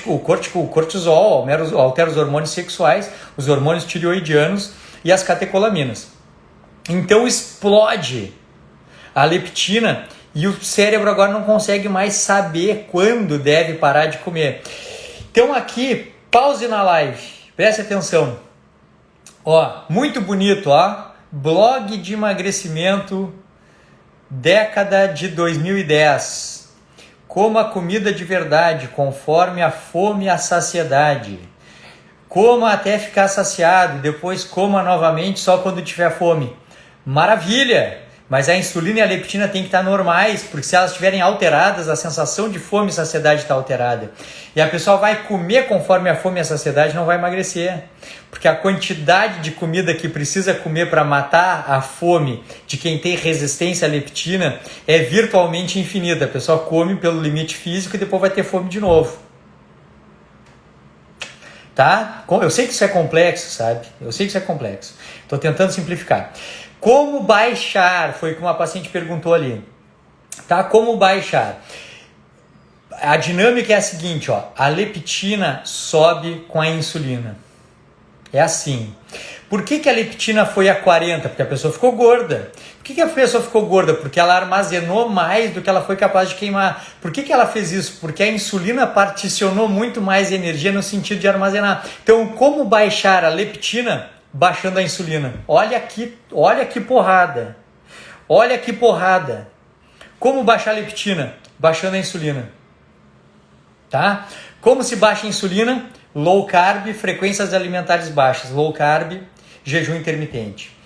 Speaker 1: O cortisol altera os hormônios sexuais, os hormônios tireoidianos e as catecolaminas. Então explode a leptina e o cérebro agora não consegue mais saber quando deve parar de comer. Então aqui, pause na live, preste atenção. Muito bonito, blog de emagrecimento, década de 2010. Coma comida de verdade, conforme a fome e a saciedade. Coma até ficar saciado, depois coma novamente só quando tiver fome. Maravilha! Mas a insulina e a leptina têm que estar normais, porque se elas estiverem alteradas, a sensação de fome e saciedade está alterada. E a pessoa vai comer conforme a fome e a saciedade, não vai emagrecer. Porque a quantidade de comida que precisa comer para matar a fome de quem tem resistência à leptina é virtualmente infinita. A pessoa come pelo limite físico e depois vai ter fome de novo. Tá? Eu sei que isso é complexo, sabe? Eu sei que isso é complexo. Estou tentando simplificar. Como baixar? Foi o que uma paciente perguntou ali. Tá? Como baixar? A dinâmica é a seguinte, a leptina sobe com a insulina. É assim. Por que a leptina foi a 40? Porque a pessoa ficou gorda. Por que a pessoa ficou gorda? Porque ela armazenou mais do que ela foi capaz de queimar. Por que ela fez isso? Porque a insulina particionou muito mais energia no sentido de armazenar. Então, como baixar a leptina? Baixando a insulina. Olha que porrada. Olha que porrada. Como baixar a leptina? Baixando a insulina. Tá? Como se baixa a insulina? Low carb, frequências alimentares baixas. Low carb, jejum intermitente.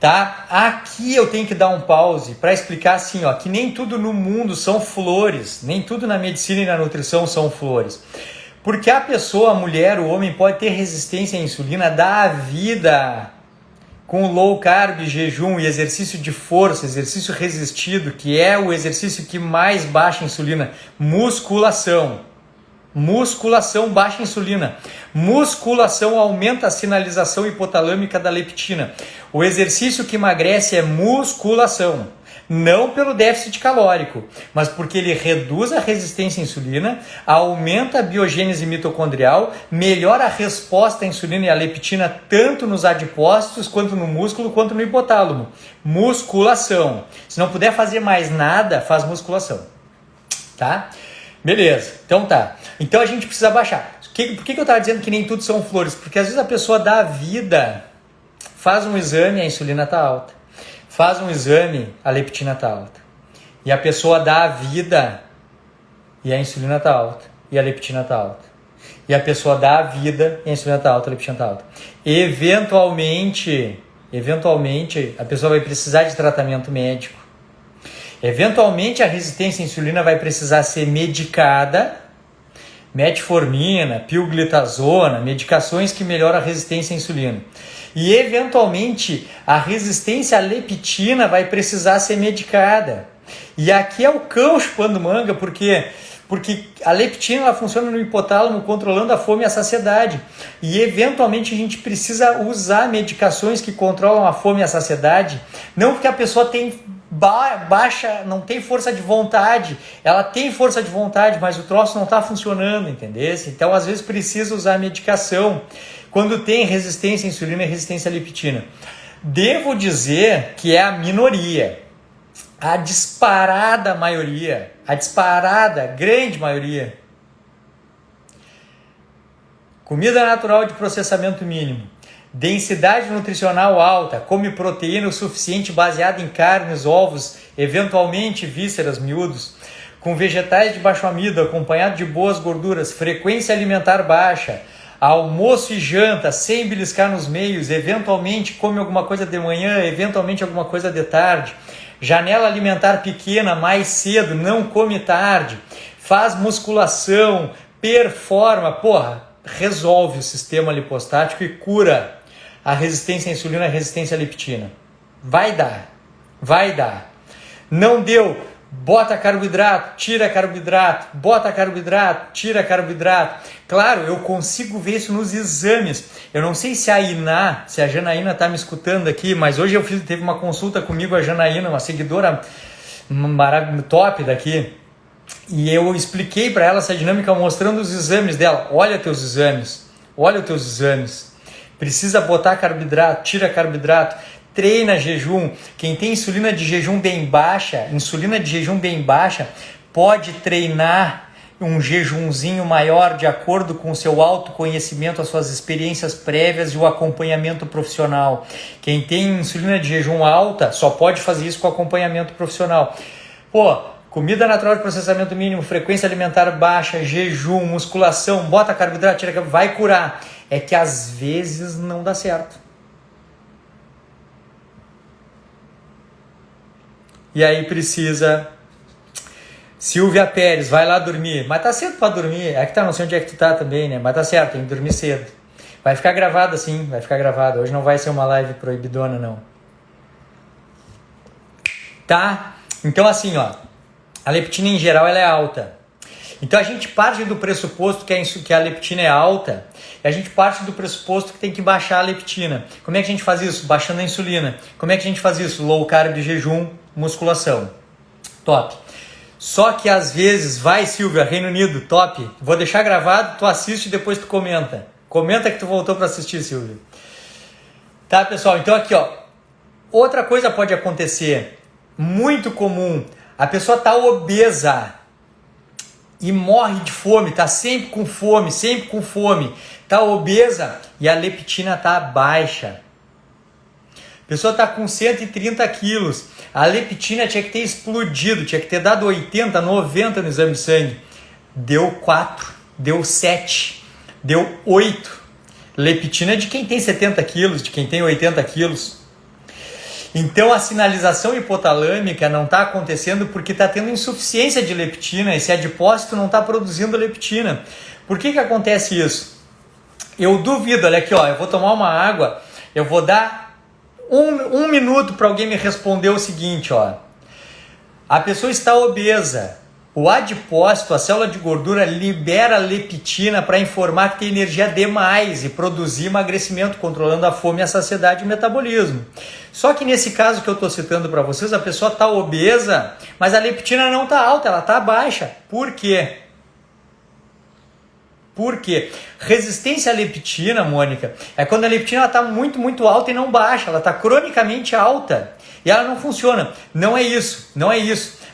Speaker 1: Tá? Aqui eu tenho que dar um pause para explicar assim, que nem tudo no mundo são flores. Nem tudo na medicina e na nutrição são flores. Porque a pessoa, a mulher, o homem pode ter resistência à insulina da vida com low carb, jejum e exercício de força, exercício resistido, que é o exercício que mais baixa a insulina. Musculação. Musculação baixa a insulina. Musculação aumenta a sinalização hipotalâmica da leptina. O exercício que emagrece é musculação. Não pelo déficit calórico, mas porque ele reduz a resistência à insulina, aumenta a biogênese mitocondrial, melhora a resposta à insulina e à leptina tanto nos adipócitos, quanto no músculo, quanto no hipotálamo. Musculação. Se não puder fazer mais nada, faz musculação. Tá? Beleza, então tá. Então a gente precisa baixar. Por que eu estava dizendo que nem tudo são flores? Porque às vezes a pessoa dá a vida, faz um exame e a insulina está alta. Faz um exame, a leptina está alta. E a pessoa dá a vida e a insulina está alta. E a leptina está alta. E a pessoa dá a vida e a insulina está alta, a leptina está alta. Eventualmente, eventualmente a pessoa vai precisar de tratamento médico. Eventualmente a resistência à insulina vai precisar ser medicada, metformina, pioglitazona, medicações que melhoram a resistência à insulina. E eventualmente a resistência à leptina vai precisar ser medicada. E aqui é o cão chupando manga, porque a leptina ela funciona no hipotálamo controlando a fome e a saciedade. E eventualmente a gente precisa usar medicações que controlam a fome e a saciedade, não porque a pessoa tem baixa, não tem força de vontade, ela tem força de vontade, mas o troço não está funcionando, entendeu? Então às vezes precisa usar medicação quando tem resistência à insulina e resistência à leptina. Devo dizer que é a minoria. A disparada maioria, a disparada grande maioria. Comida natural de processamento mínimo, densidade nutricional alta, come proteína o suficiente baseada em carnes, ovos, eventualmente vísceras, miúdos, com vegetais de baixo amido, acompanhado de boas gorduras, frequência alimentar baixa, almoço e janta sem beliscar nos meios, eventualmente come alguma coisa de manhã, eventualmente alguma coisa de tarde, janela alimentar pequena, mais cedo, não come tarde, faz musculação, performa, resolve o sistema lipostático e cura a resistência à insulina e a resistência à leptina. Vai dar. Não deu, bota carboidrato, tira carboidrato, bota carboidrato, tira carboidrato. Claro, eu consigo ver isso nos exames. Eu não sei se a Janaína está me escutando aqui, mas hoje teve uma consulta comigo, a Janaína, uma seguidora top daqui, e eu expliquei para ela essa dinâmica mostrando os exames dela. Olha os teus exames. Precisa botar carboidrato, tira carboidrato, treina jejum. Quem tem insulina de jejum bem baixa, pode treinar um jejumzinho maior de acordo com o seu autoconhecimento, as suas experiências prévias e o acompanhamento profissional. Quem tem insulina de jejum alta só pode fazer isso com acompanhamento profissional. Comida natural de processamento mínimo, frequência alimentar baixa, jejum, musculação, bota carboidrato, tira carboidrato, vai curar. É que às vezes não dá certo. E aí precisa... Silvia Pérez, vai lá dormir. Mas tá cedo pra dormir. É que não sei onde é que tu tá também, né? Mas tá certo, tem que dormir cedo. Vai ficar gravado assim, Hoje não vai ser uma live proibidona, não. Tá? Então assim, a leptina em geral ela é alta. Então a gente parte do pressuposto que a leptina é alta, e a gente parte do pressuposto que tem que baixar a leptina. Como é que a gente faz isso? Baixando a insulina. Como é que a gente faz isso? Low carb, jejum, musculação. Top. Só que às vezes, Silvia, Reino Unido, top. Vou deixar gravado, tu assiste e depois tu comenta. Comenta que tu voltou para assistir, Silvia. Tá, pessoal? Então aqui, outra coisa pode acontecer, muito comum. A pessoa tá obesa e morre de fome, tá sempre com fome, tá obesa e a leptina tá baixa. A pessoa está com 130 quilos, a leptina tinha que ter explodido, tinha que ter dado 80, 90 no exame de sangue. Deu 4, deu 7, deu 8. Leptina é de quem tem 70 quilos, de quem tem 80 quilos. Então a sinalização hipotalâmica não está acontecendo porque está tendo insuficiência de leptina, esse adipócito não está produzindo leptina. Por que acontece isso? Eu duvido, olha aqui, eu vou tomar uma água, eu vou dar um minuto para alguém me responder o seguinte, a pessoa está obesa, o adipócito, a célula de gordura, libera leptina para informar que tem energia demais e produzir emagrecimento, controlando a fome, a saciedade e o metabolismo. Só que nesse caso que eu estou citando para vocês, a pessoa está obesa, mas a leptina não está alta, ela está baixa. Por quê? Por quê? Resistência à leptina, Mônica, é quando a leptina está muito, muito alta e não baixa, ela está cronicamente alta e ela não funciona. Não é isso.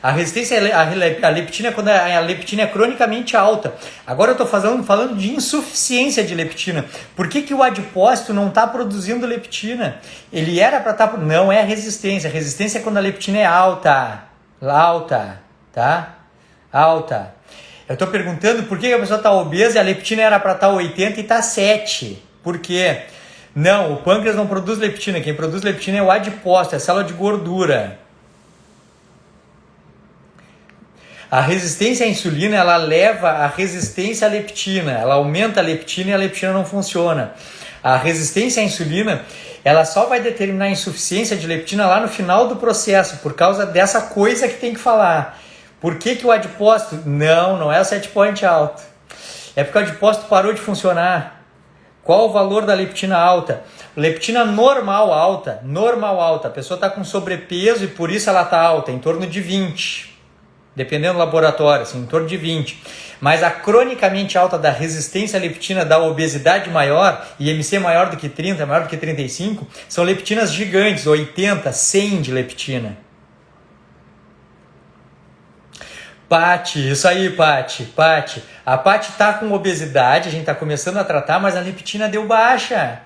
Speaker 1: A resistência à leptina é quando a leptina é cronicamente alta. Agora eu estou falando de insuficiência de leptina. Por que o adipócito não está produzindo leptina? Ele era para estar... Não é resistência. Resistência é quando a leptina é alta. Tá? Alta. Eu estou perguntando por que a pessoa está obesa e a leptina era para estar 80 e está 7. Por quê? Não, o pâncreas não produz leptina. Quem produz leptina é o adipócito, é a célula de gordura. A resistência à insulina, ela leva à resistência à leptina. Ela aumenta a leptina e a leptina não funciona. A resistência à insulina, ela só vai determinar a insuficiência de leptina lá no final do processo, por causa dessa coisa que tem que falar. Por que o adipócito? Não é o set point alto. É porque o adipócito parou de funcionar. Qual o valor da leptina alta? Leptina normal alta. A pessoa está com sobrepeso e por isso ela está alta, em torno de 20. Dependendo do laboratório, assim, em torno de 20. Mas a cronicamente alta da resistência à leptina da obesidade maior, IMC maior do que 30, maior do que 35, são leptinas gigantes, 80, 100 de leptina. Pati, isso aí, Pati. A Pati tá com obesidade, a gente tá começando a tratar, mas a leptina deu baixa.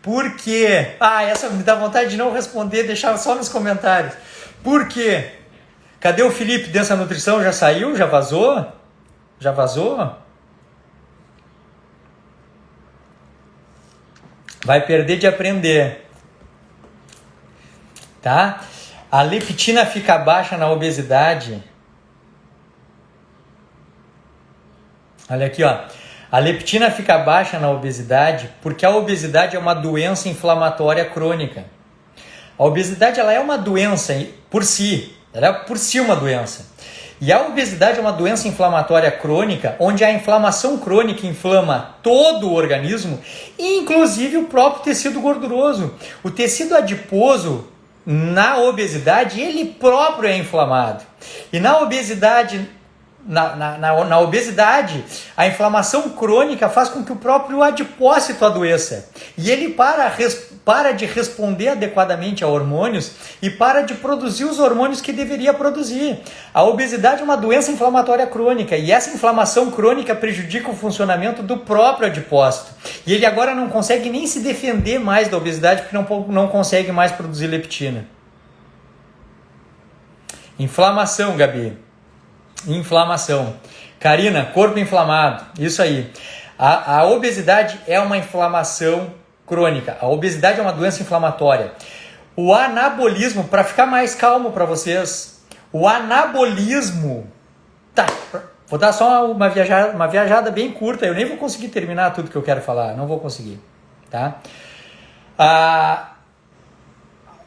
Speaker 1: Por quê? Essa me dá vontade de não responder, deixar só nos comentários. Por quê? Cadê o Felipe dessa nutrição? Já saiu? Já vazou? Vai perder de aprender. Tá? A leptina fica baixa na obesidade. Olha aqui, ó. A leptina fica baixa na obesidade porque a obesidade é uma doença inflamatória crônica. A obesidade, ela é uma doença por si. Ela é por si uma doença. E a obesidade é uma doença inflamatória crônica, onde a inflamação crônica inflama todo o organismo, inclusive o próprio tecido gorduroso. O tecido adiposo, na obesidade, ele próprio é inflamado. E na obesidade, na obesidade, a inflamação crônica faz com que o próprio adipócito adoeça. E ele para de responder adequadamente a hormônios e para de produzir os hormônios que deveria produzir. A obesidade é uma doença inflamatória crônica e essa inflamação crônica prejudica o funcionamento do próprio adipócito. E ele agora não consegue nem se defender mais da obesidade porque não consegue mais produzir leptina. Inflamação, Gabi. Inflamação. Karina, corpo inflamado. Isso aí. A obesidade é uma inflamação crônica. A obesidade é uma doença inflamatória. O anabolismo, para ficar mais calmo para vocês, o anabolismo... Tá, vou dar só uma viajada bem curta. Eu nem vou conseguir terminar tudo que eu quero falar. Não vou conseguir. Tá?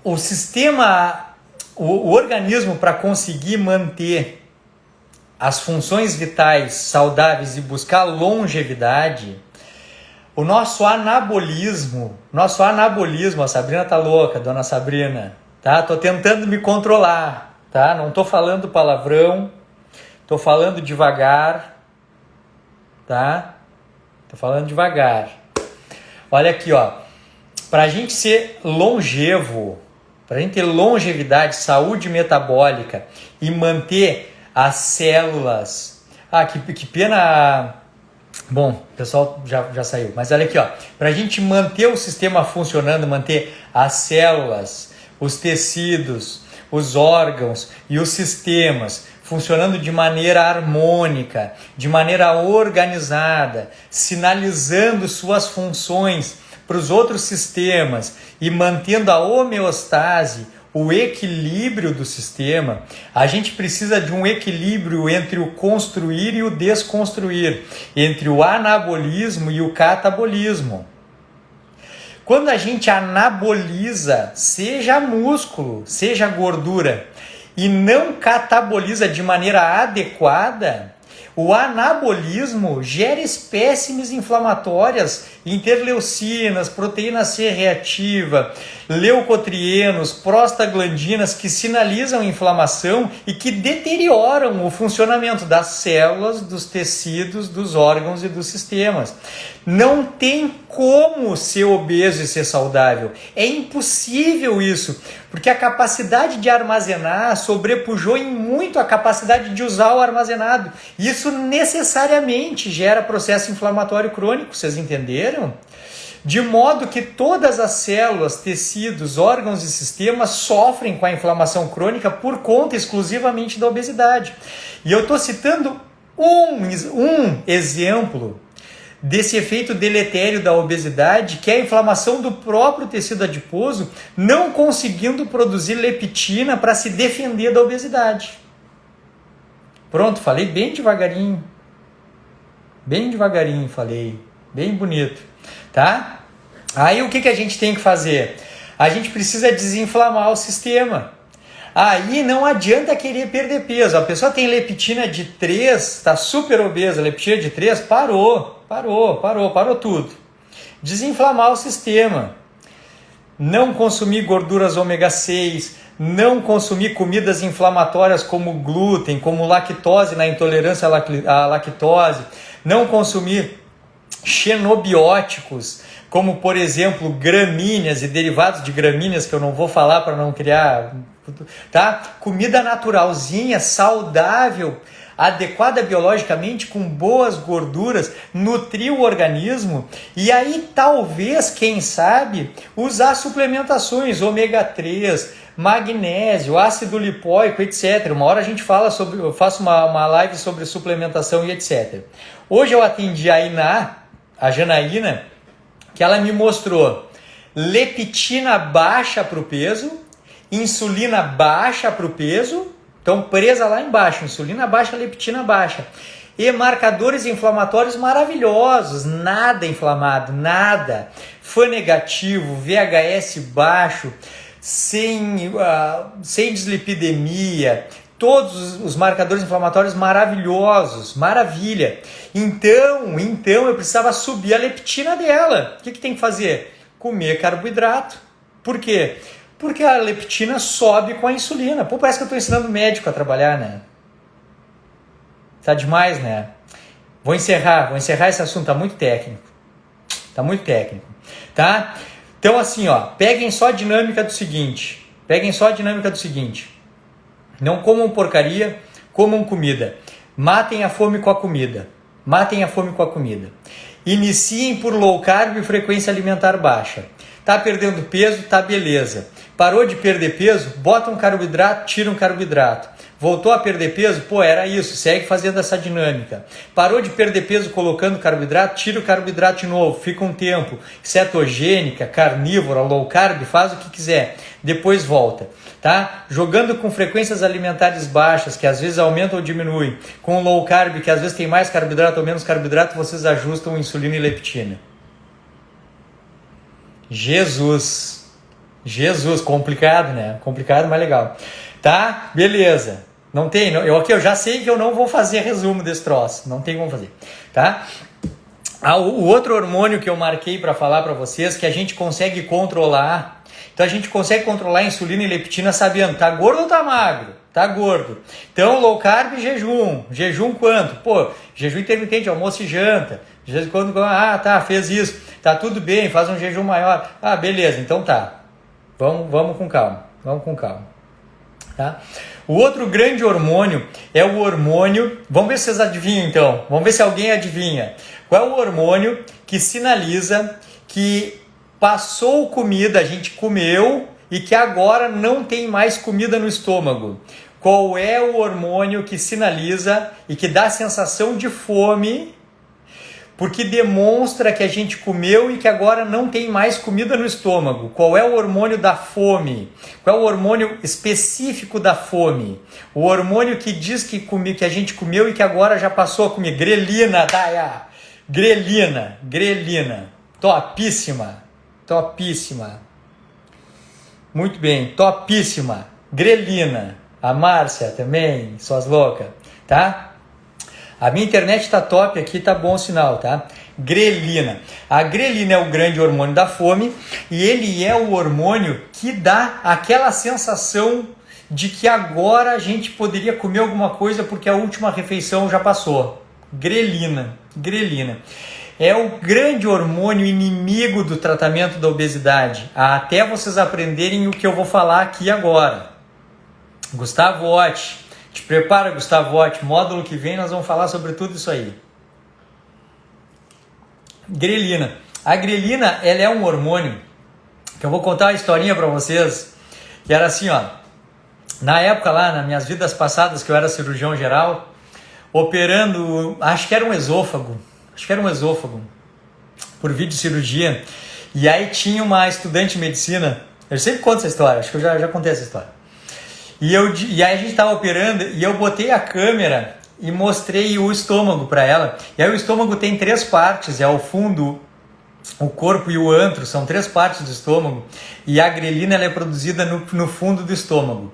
Speaker 1: O sistema... O organismo, para conseguir manter as funções vitais saudáveis e buscar longevidade, o nosso anabolismo, a Sabrina tá louca, dona Sabrina, tá? Tô tentando me controlar, tá? Não tô falando palavrão, tô falando devagar, tá? Tô falando devagar. Olha aqui, ó, pra gente ser longevo, pra gente ter longevidade, saúde metabólica e manter as células... que pena... Bom, o pessoal já saiu. Mas olha aqui, ó. Para a gente manter o sistema funcionando, manter as células, os tecidos, os órgãos e os sistemas funcionando de maneira harmônica, de maneira organizada, sinalizando suas funções para os outros sistemas e mantendo a homeostase, o equilíbrio do sistema, a gente precisa de um equilíbrio entre o construir e o desconstruir, entre o anabolismo e o catabolismo. Quando a gente anaboliza, seja músculo, seja gordura, e não cataboliza de maneira adequada, o anabolismo gera espécimes inflamatórias, interleucinas, proteína C reativa, leucotrienos, prostaglandinas que sinalizam inflamação e que deterioram o funcionamento das células, dos tecidos, dos órgãos e dos sistemas. Não tem como ser obeso e ser saudável. É impossível isso, porque a capacidade de armazenar sobrepujou em muito a capacidade de usar o armazenado. Isso necessariamente gera processo inflamatório crônico, vocês entenderam? De modo que todas as células, tecidos, órgãos e sistemas sofrem com a inflamação crônica por conta exclusivamente da obesidade. E eu estou citando um exemplo desse efeito deletério da obesidade, que é a inflamação do próprio tecido adiposo, não conseguindo produzir leptina para se defender da obesidade. Pronto, falei bem devagarinho. Bem devagarinho falei, bem bonito, tá? Aí o que a gente tem que fazer? A gente precisa desinflamar o sistema. Aí não adianta querer perder peso. A pessoa tem leptina de 3, está super obesa, leptina de 3, parou tudo. Desinflamar o sistema. Não consumir gorduras ômega 6, não consumir comidas inflamatórias como glúten, como lactose, na intolerância à lactose, não consumir xenobióticos, como por exemplo gramíneas e derivados de gramíneas, que eu não vou falar para não criar, tá? Comida naturalzinha, saudável, adequada biologicamente, com boas gorduras, nutrir o organismo, e aí talvez, quem sabe, usar suplementações, ômega 3, magnésio, ácido lipóico, etc. Uma hora a gente fala sobre, eu faço uma live sobre suplementação e etc. Hoje eu atendi a Janaína, que ela me mostrou leptina baixa para o peso, insulina baixa para o peso, então presa lá embaixo, insulina baixa, leptina baixa, e marcadores inflamatórios maravilhosos, nada inflamado, nada, FA negativo, VHS baixo, sem dislipidemia, todos os marcadores inflamatórios maravilhosos, maravilha. Então eu precisava subir a leptina dela. O que tem que fazer? Comer carboidrato. Por quê? Porque a leptina sobe com a insulina. Pô, parece que eu estou ensinando médico a trabalhar, né? Tá demais, né? Vou encerrar esse assunto, tá muito técnico. Tá? Então assim, ó, peguem só a dinâmica do seguinte. Não comam porcaria, comam comida. Matem a fome com a comida. Iniciem por low carb e frequência alimentar baixa. Tá perdendo peso? Tá beleza. Parou de perder peso? Bota um carboidrato, tira um carboidrato. Voltou a perder peso? Pô, era isso, segue fazendo essa dinâmica. Parou de perder peso colocando carboidrato? Tira o carboidrato de novo, fica um tempo. Cetogênica, carnívora, low carb, faz o que quiser. Depois volta, tá? Jogando com frequências alimentares baixas, que às vezes aumentam ou diminuem. Com low carb, que às vezes tem mais carboidrato ou menos carboidrato, vocês ajustam insulina e leptina. Jesus, complicado, né? Complicado, mas legal. Tá? Beleza. Não tem, eu já sei que eu não vou fazer resumo desse troço. Não tem como fazer, tá? O outro hormônio que eu marquei para falar para vocês, que a gente consegue controlar. Então a gente consegue controlar a insulina e leptina sabendo, tá gordo ou tá magro? Tá gordo. Então low carb e jejum. Jejum quanto? Pô, jejum intermitente, almoço e janta. De vez em quando, fez isso. Tá tudo bem, faz um jejum maior. Ah, beleza, então tá. Vamos com calma. Tá? O outro grande hormônio é o hormônio... Vamos ver se vocês adivinham então. Vamos ver se alguém adivinha. Qual é o hormônio que sinaliza que passou comida, a gente comeu e que agora não tem mais comida no estômago? Qual é o hormônio que sinaliza e que dá a sensação de fome, porque demonstra que a gente comeu e que agora não tem mais comida no estômago? Qual é o hormônio da fome? Qual é o hormônio específico da fome? O hormônio que diz que a gente comeu e que agora já passou a comer. Grelina, Daya! Grelina. Topíssima. Muito bem, topíssima. Grelina. A Márcia também, suas loucas, tá? A minha internet tá top aqui, tá bom o sinal, tá? Grelina. A grelina é o grande hormônio da fome e ele é o hormônio que dá aquela sensação de que agora a gente poderia comer alguma coisa porque a última refeição já passou. Grelina. É o grande hormônio inimigo do tratamento da obesidade, até vocês aprenderem o que eu vou falar aqui agora. Gustavo Otti. Te prepara, Gustavo Otti. Módulo que vem nós vamos falar sobre tudo isso aí. Grelina. A grelina, ela é um hormônio que eu vou contar uma historinha para vocês, que era assim, ó. Na época lá, nas minhas vidas passadas, que eu era cirurgião geral, operando, acho que era um esôfago. por videocirurgia. E aí tinha uma estudante de medicina, eu sempre conto essa história, acho que eu já contei essa história. E aí a gente estava operando e eu botei a câmera e mostrei o estômago para ela. E aí o estômago tem 3 partes, é o fundo, o corpo e o antro, são 3 partes do estômago. E a grelina ela é produzida no fundo do estômago.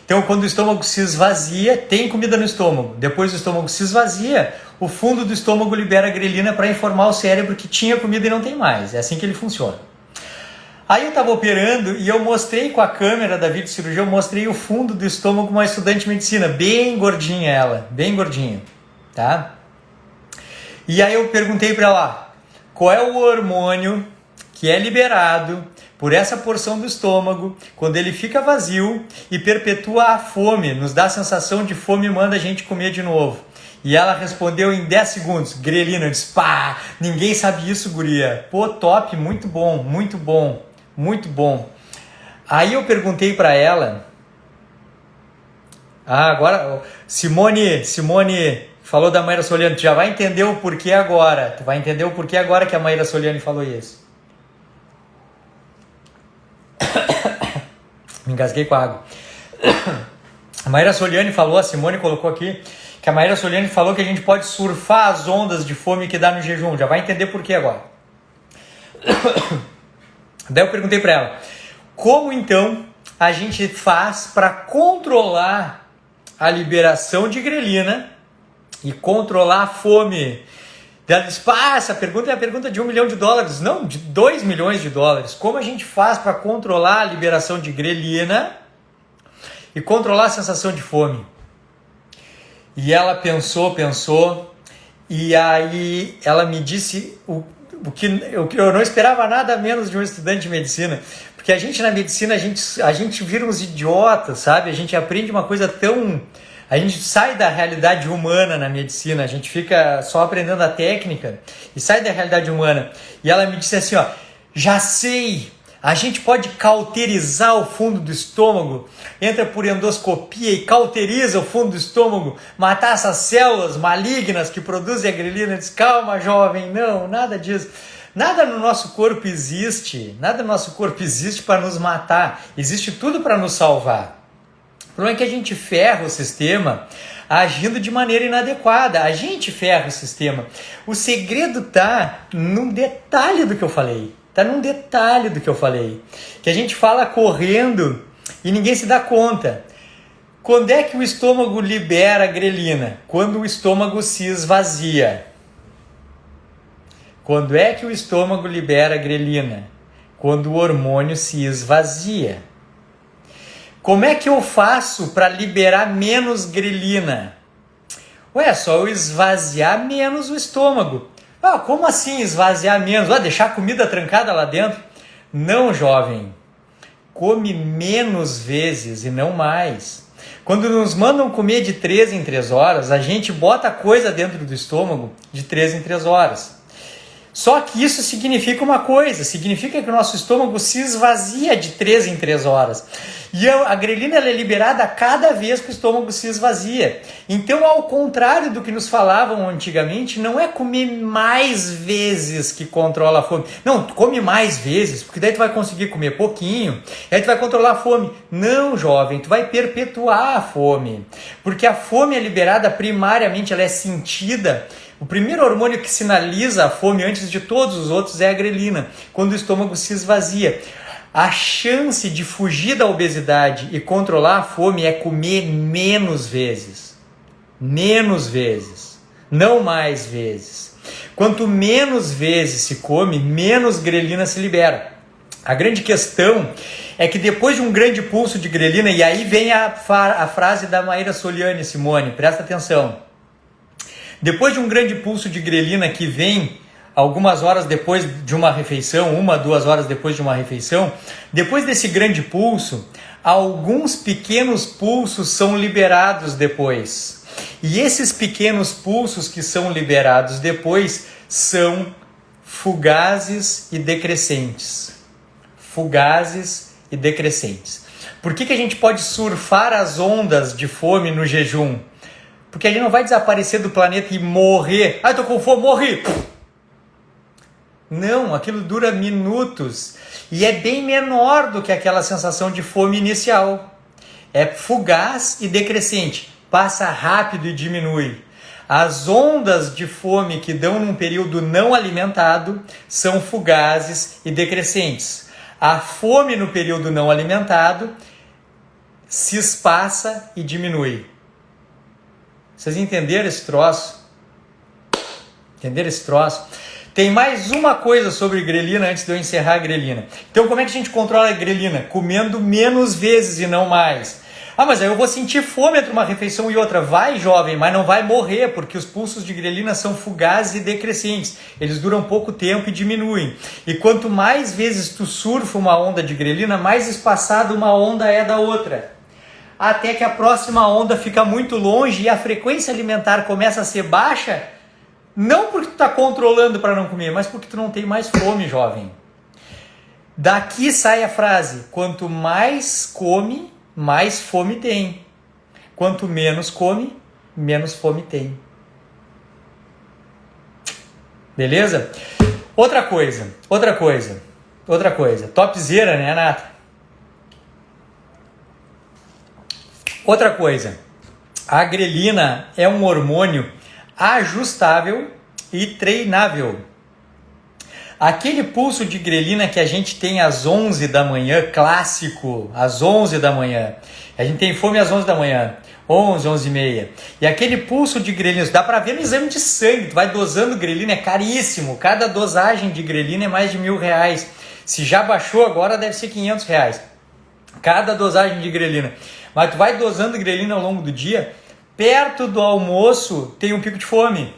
Speaker 1: Então quando o estômago se esvazia, tem comida no estômago. Depois o estômago se esvazia, o fundo do estômago libera a grelina para informar o cérebro que tinha comida e não tem mais. É assim que ele funciona. Aí eu estava operando e eu mostrei com a câmera da videocirurgia, eu mostrei o fundo do estômago de uma estudante de medicina, bem gordinha ela, bem gordinha, tá? E aí eu perguntei para ela, qual é o hormônio que é liberado por essa porção do estômago quando ele fica vazio e perpetua a fome, nos dá a sensação de fome e manda a gente comer de novo. E ela respondeu em 10 segundos, grelina. Eu disse, pá, ninguém sabe isso, guria. Pô, top, muito bom, muito bom. Muito bom. Aí eu perguntei para ela, agora Simone falou da Maíra Soliani, tu já vai entender o porquê agora. Tu vai entender o porquê agora que a Maíra Soliani falou isso. Me engasguei com a água. A Maíra Soliani falou, a Simone colocou aqui, que a Maíra Soliani falou que a gente pode surfar as ondas de fome que dá no jejum. Já vai entender por quê agora. Daí eu perguntei para ela, como então a gente faz para controlar a liberação de grelina e controlar a fome? Ela disse, essa pergunta é a pergunta de $1 milhão, não, de $2 milhões. Como a gente faz para controlar a liberação de grelina e controlar a sensação de fome? E ela pensou, e aí ela me disse o que eu não esperava nada menos de um estudante de medicina, porque a gente na medicina, a gente vira uns idiotas, sabe? A gente aprende uma coisa tão... A gente sai da realidade humana na medicina, a gente fica só aprendendo a técnica e sai da realidade humana. E ela me disse assim, ó, já sei, a gente pode cauterizar o fundo do estômago, entra por endoscopia e cauteriza o fundo do estômago, matar essas células malignas que produzem a grelina. Diz, calma, jovem, não, nada disso. Nada no nosso corpo existe para nos matar, existe tudo para nos salvar. O problema é que a gente ferra o sistema agindo de maneira inadequada, a gente ferra o sistema. O segredo está num detalhe do que eu falei. Que a gente fala correndo e ninguém se dá conta. Quando é que o estômago libera a grelina? Quando o estômago se esvazia. Quando é que o estômago libera a grelina? Quando o hormônio se esvazia. Como é que eu faço para liberar menos grelina? É só eu esvaziar menos o estômago. Como assim esvaziar menos? Deixar a comida trancada lá dentro? Não, jovem. Come menos vezes e não mais. Quando nos mandam comer de 3 em 3 horas, a gente bota coisa dentro do estômago de 3 em 3 horas. Só que isso significa uma coisa, significa que o nosso estômago se esvazia de 3 em 3 horas. E a grelina ela é liberada a cada vez que o estômago se esvazia. Então, ao contrário do que nos falavam antigamente, não é comer mais vezes que controla a fome. Não, tu come mais vezes, porque daí tu vai conseguir comer pouquinho, aí tu vai controlar a fome. Não, jovem, tu vai perpetuar a fome. Porque a fome é liberada primariamente, ela é sentida. O primeiro hormônio que sinaliza a fome antes de todos os outros é a grelina, quando o estômago se esvazia. A chance de fugir da obesidade e controlar a fome é comer menos vezes. Menos vezes, não mais vezes. Quanto menos vezes se come, menos grelina se libera. A grande questão é que depois de um grande pulso de grelina, e aí vem a frase da Maíra Soliani, Simone, presta atenção. Depois de um grande pulso de grelina que vem algumas horas depois de uma refeição, 1, 2 horas depois de uma refeição, depois desse grande pulso, alguns pequenos pulsos são liberados depois. E esses pequenos pulsos que são liberados depois são fugazes e decrescentes. Fugazes e decrescentes. Por que a gente pode surfar as ondas de fome no jejum? Porque a gente não vai desaparecer do planeta e morrer. Tô com fome, morri! Não, aquilo dura minutos e é bem menor do que aquela sensação de fome inicial. É fugaz e decrescente, passa rápido e diminui. As ondas de fome que dão num período não alimentado são fugazes e decrescentes. A fome no período não alimentado se espaça e diminui. Vocês entenderam esse troço? Entenderam esse troço? Tem mais uma coisa sobre grelina antes de eu encerrar a grelina. Então, como é que a gente controla a grelina? Comendo menos vezes e não mais. Ah, mas aí eu vou sentir fome entre uma refeição e outra. Vai, jovem, mas não vai morrer, porque os pulsos de grelina são fugazes e decrescentes. Eles duram pouco tempo e diminuem. E quanto mais vezes tu surfa uma onda de grelina, mais espaçada uma onda é da outra. Até que a próxima onda fica muito longe e a frequência alimentar começa a ser baixa, não porque tu está controlando para não comer, mas porque tu não tem mais fome, jovem. Daqui sai a frase: quanto mais come, mais fome tem. Quanto menos come, menos fome tem. Beleza? Outra coisa. Topzera, né, Nata? Outra coisa. A grelina é um hormônio ajustável e treinável. Aquele pulso de grelina que a gente tem às 11 da manhã, clássico, às 11 da manhã. A gente tem fome às 11 da manhã, 11, 11 e meia. E aquele pulso de grelina, dá para ver no exame de sangue, tu vai dosando grelina, é caríssimo. Cada dosagem de grelina é mais de R$1.000. Se já baixou agora, deve ser R$500. Cada dosagem de grelina. Mas tu vai dosando grelina ao longo do dia. Perto do almoço tem um pico de fome.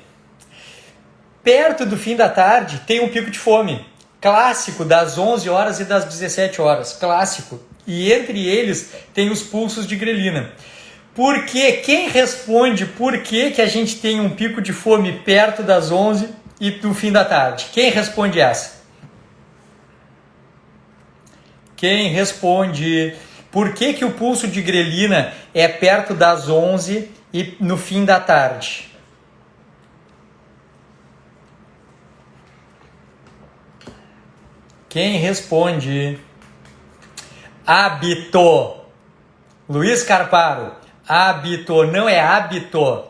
Speaker 1: Perto do fim da tarde tem um pico de fome. Clássico das 11 horas e das 17 horas. Clássico. E entre eles tem os pulsos de grelina. Por quê? Quem responde por que a gente tem um pico de fome perto das 11 e do fim da tarde? Quem responde essa? Quem responde por que o pulso de grelina é perto das 11 e no fim da tarde? Quem responde? Hábito. Luiz Carparo. Hábito, não é hábito.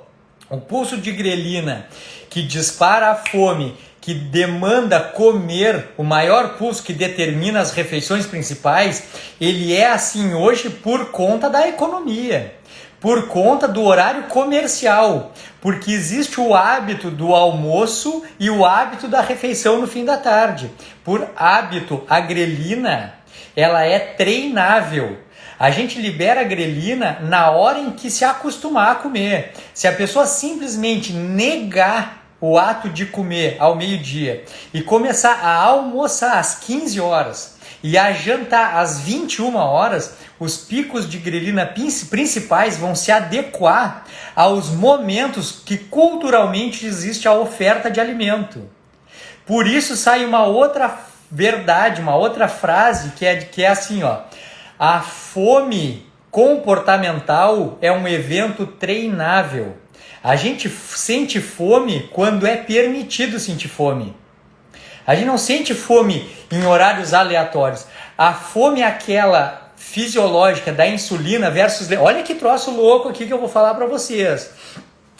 Speaker 1: O pulso de grelina que dispara a fome, que demanda comer, o maior pulso que determina as refeições principais, ele é assim hoje por conta da economia. Por conta do horário comercial, porque existe o hábito do almoço e o hábito da refeição no fim da tarde. Por hábito, a grelina, ela é treinável. A gente libera a grelina na hora em que se acostumar a comer. Se a pessoa simplesmente negar o ato de comer ao meio-dia e começar a almoçar às 15 horas e a jantar às 21 horas, os picos de grelina principais vão se adequar aos momentos que culturalmente existe a oferta de alimento. Por isso sai uma outra verdade, uma outra frase que é assim, ó: a fome comportamental é um evento treinável. A gente sente fome quando é permitido sentir fome. A gente não sente fome em horários aleatórios. A fome é aquela fisiológica da insulina versus... Olha que troço louco aqui que eu vou falar para vocês.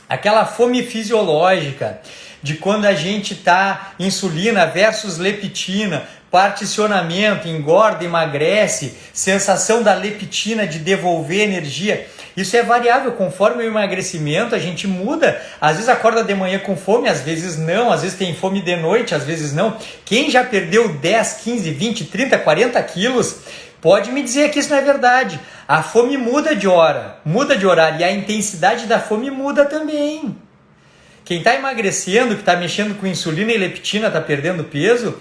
Speaker 1: Aquela fome fisiológica de quando a gente tá insulina versus leptina, particionamento, engorda, emagrece, sensação da leptina de devolver energia. Isso é variável, conforme o emagrecimento a gente muda, às vezes acorda de manhã com fome, às vezes não, às vezes tem fome de noite, às vezes não. Quem já perdeu 10, 15, 20, 30, 40 quilos, pode me dizer que isso não é verdade. A fome muda de hora, muda de horário e a intensidade da fome muda também. Quem está emagrecendo, que está mexendo com insulina e leptina, está perdendo peso,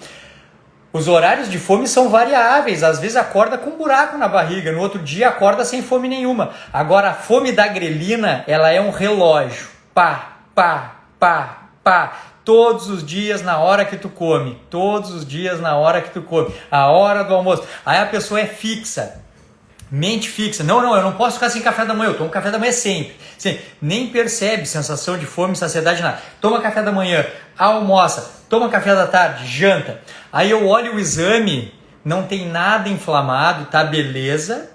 Speaker 1: os horários de fome são variáveis. Às vezes acorda com um buraco na barriga, no outro dia acorda sem fome nenhuma. Agora a fome da grelina, ela é um relógio. Pá, pá, pá, pá. Todos os dias na hora que tu come. Todos os dias na hora que tu come. A hora do almoço. Aí a pessoa é fixa. Mente fixa. Não, eu não posso ficar sem café da manhã. Eu tomo café da manhã sempre. Nem percebe sensação de fome, saciedade, nada. Toma café da manhã, almoça, toma café da tarde, janta. Aí eu olho o exame, não tem nada inflamado, tá beleza.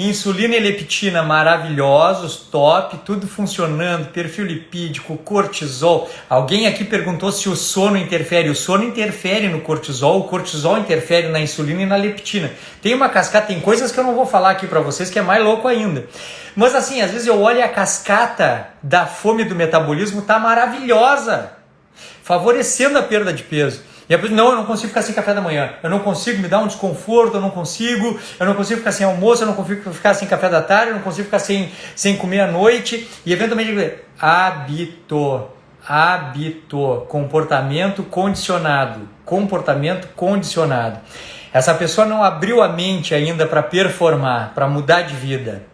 Speaker 1: Insulina e leptina maravilhosos, top, tudo funcionando, perfil lipídico, cortisol. Alguém aqui perguntou se o sono interfere. O sono interfere no cortisol, o cortisol interfere na insulina e na leptina. Tem uma cascata, tem coisas que eu não vou falar aqui para vocês que é mais louco ainda. Mas assim, às vezes eu olho e a cascata da fome do metabolismo tá maravilhosa, favorecendo a perda de peso. E depois, não, eu não consigo ficar sem café da manhã, eu não consigo, me dá um desconforto, eu não consigo ficar sem almoço, eu não consigo ficar sem café da tarde, eu não consigo ficar sem comer à noite, e eventualmente, hábito, comportamento condicionado. Essa pessoa não abriu a mente ainda para performar, para mudar de vida.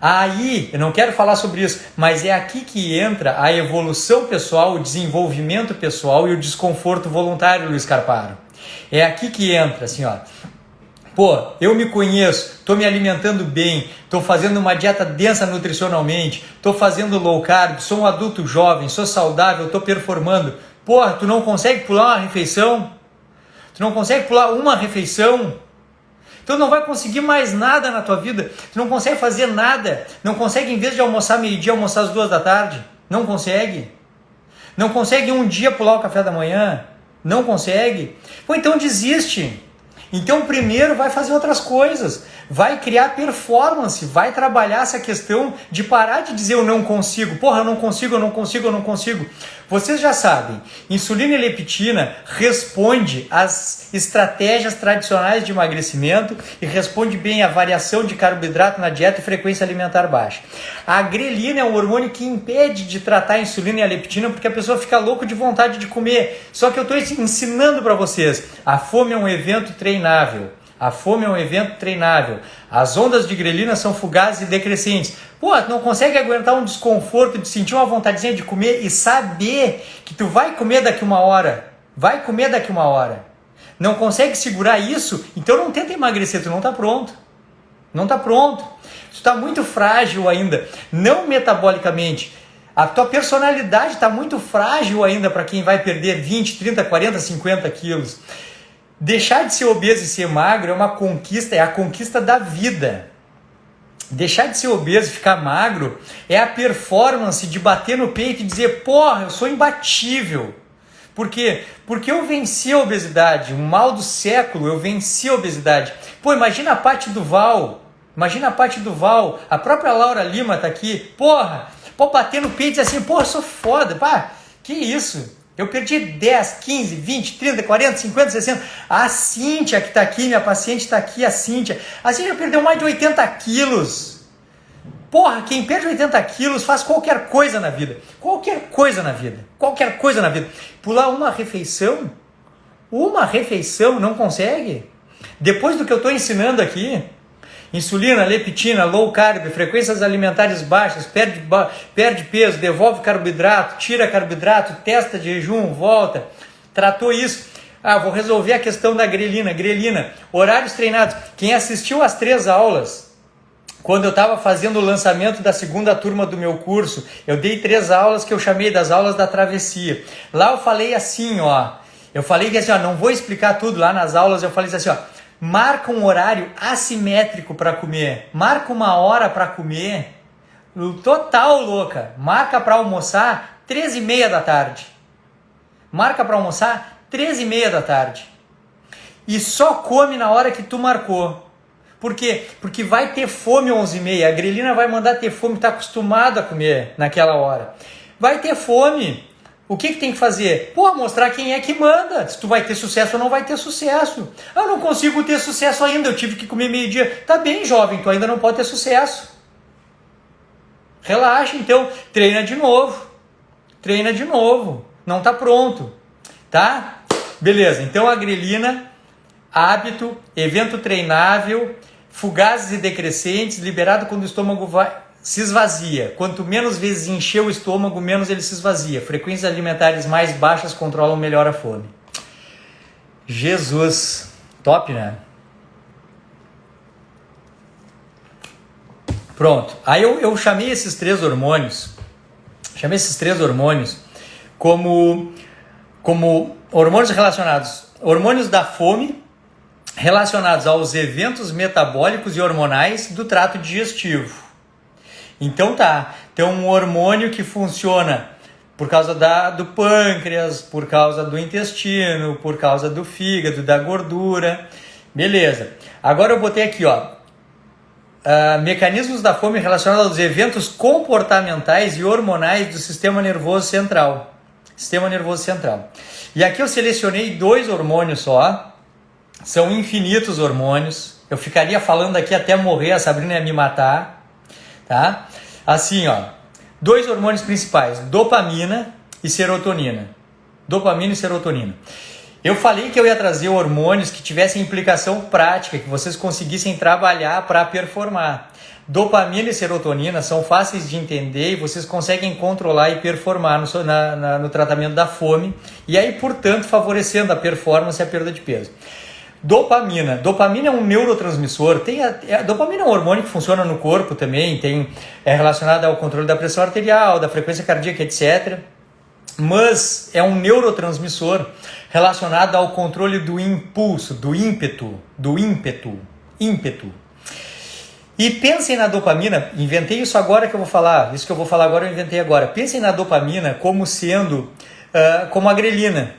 Speaker 1: Aí, eu não quero falar sobre isso, mas é aqui que entra a evolução pessoal, o desenvolvimento pessoal e o desconforto voluntário, Luiz Carparo. É aqui que entra, assim, ó. Pô, eu me conheço, tô me alimentando bem, tô fazendo uma dieta densa nutricionalmente, tô fazendo low carb, sou um adulto jovem, sou saudável, tô performando. Porra, tu não consegue pular uma refeição? Tu não consegue pular uma refeição? Então não vai conseguir mais nada na tua vida. Tu não consegue fazer nada. Não consegue, em vez de almoçar meio-dia, almoçar às 2 da tarde. Não consegue. Não consegue um dia pular o café da manhã. Não consegue. Pô, então desiste. Então primeiro vai fazer outras coisas. Vai criar performance. Vai trabalhar essa questão de parar de dizer eu não consigo. Porra, eu não consigo. Vocês já sabem, insulina e leptina responde às estratégias tradicionais de emagrecimento e responde bem à variação de carboidrato na dieta e frequência alimentar baixa. A grelina é um hormônio que impede de tratar a insulina e a leptina porque a pessoa fica louca de vontade de comer. Só que eu estou ensinando para vocês, a fome é um evento treinável. As ondas de grelina são fugazes e decrescentes. Pô, tu não consegue aguentar um desconforto de sentir uma vontadezinha de comer e saber que tu vai comer daqui uma hora. Não consegue segurar isso? Então não tenta emagrecer, tu não está pronto. Tu está muito frágil ainda, não metabolicamente. A tua personalidade está muito frágil ainda para quem vai perder 20, 30, 40, 50 quilos. Deixar de ser obeso e ser magro é uma conquista, é a conquista da vida. Deixar de ser obeso e ficar magro é a performance de bater no peito e dizer, porra, eu sou imbatível. Por quê? Porque eu venci a obesidade, o mal do século, eu venci a obesidade. Pô, imagina a Paty Duval, a própria Laura Lima tá aqui, porra, pode bater no peito e dizer assim, porra, eu sou foda, pá, que isso? Eu perdi 10, 15, 20, 30, 40, 50, 60. A Cíntia que está aqui, minha paciente está aqui, a Cíntia. A Cíntia perdeu mais de 80 quilos. Porra, quem perde 80 quilos faz qualquer coisa na vida. Pular uma refeição não consegue. Depois do que eu estou ensinando aqui, insulina, leptina, low carb, frequências alimentares baixas, perde peso, devolve carboidrato, tira carboidrato, testa de jejum, volta. Tratou isso. Vou resolver a questão da grelina. Horários treinados. Quem assistiu às 3 aulas, quando eu estava fazendo o lançamento da segunda turma do meu curso, eu dei 3 aulas que eu chamei das aulas da travessia. Lá eu falei assim, não vou explicar tudo lá nas aulas, eu falei assim, marca um horário assimétrico para comer. Marca uma hora para comer. Total louca. Marca para almoçar 13h30 da tarde. E só come na hora que tu marcou. Por quê? Porque vai ter fome 11h30. A grelina vai mandar ter fome. Está acostumado a comer naquela hora. Vai ter fome. O que tem que fazer? Mostrar quem é que manda. Se tu vai ter sucesso ou não vai ter sucesso. Eu não consigo ter sucesso ainda, eu tive que comer meio-dia. Tá bem, jovem, tu ainda não pode ter sucesso. Relaxa, então, treina de novo. Não tá pronto, tá? Beleza, então a grelina, hábito, evento treinável, fugazes e decrescentes, liberado quando o estômago se esvazia. Quanto menos vezes encher o estômago, menos ele se esvazia. Frequências alimentares mais baixas controlam melhor a fome. Jesus, top, né? Pronto. Aí eu chamei esses três hormônios como hormônios relacionados, hormônios da fome relacionados aos eventos metabólicos e hormonais do trato digestivo. Então tem um hormônio que funciona por causa do pâncreas, por causa do intestino, por causa do fígado, da gordura. Beleza. Agora eu botei aqui, mecanismos da fome relacionados aos eventos comportamentais e hormonais do sistema nervoso central. E aqui eu selecionei 2 hormônios só. São infinitos hormônios. Eu ficaria falando aqui até morrer, a Sabrina ia me matar. Tá? Assim, 2 hormônios principais, dopamina e serotonina. Eu falei que eu ia trazer hormônios que tivessem implicação prática, que vocês conseguissem trabalhar para performar. Dopamina e serotonina são fáceis de entender e vocês conseguem controlar e performar no tratamento da fome e aí, portanto, favorecendo a performance e a perda de peso. Dopamina é um neurotransmissor, dopamina é um hormônio que funciona no corpo também, é relacionado ao controle da pressão arterial, da frequência cardíaca, etc. Mas é um neurotransmissor relacionado ao controle do impulso, do ímpeto. E pensem na dopamina, inventei isso agora que eu vou falar, isso que eu vou falar agora eu inventei agora. Pensem na dopamina como sendo como a grelina.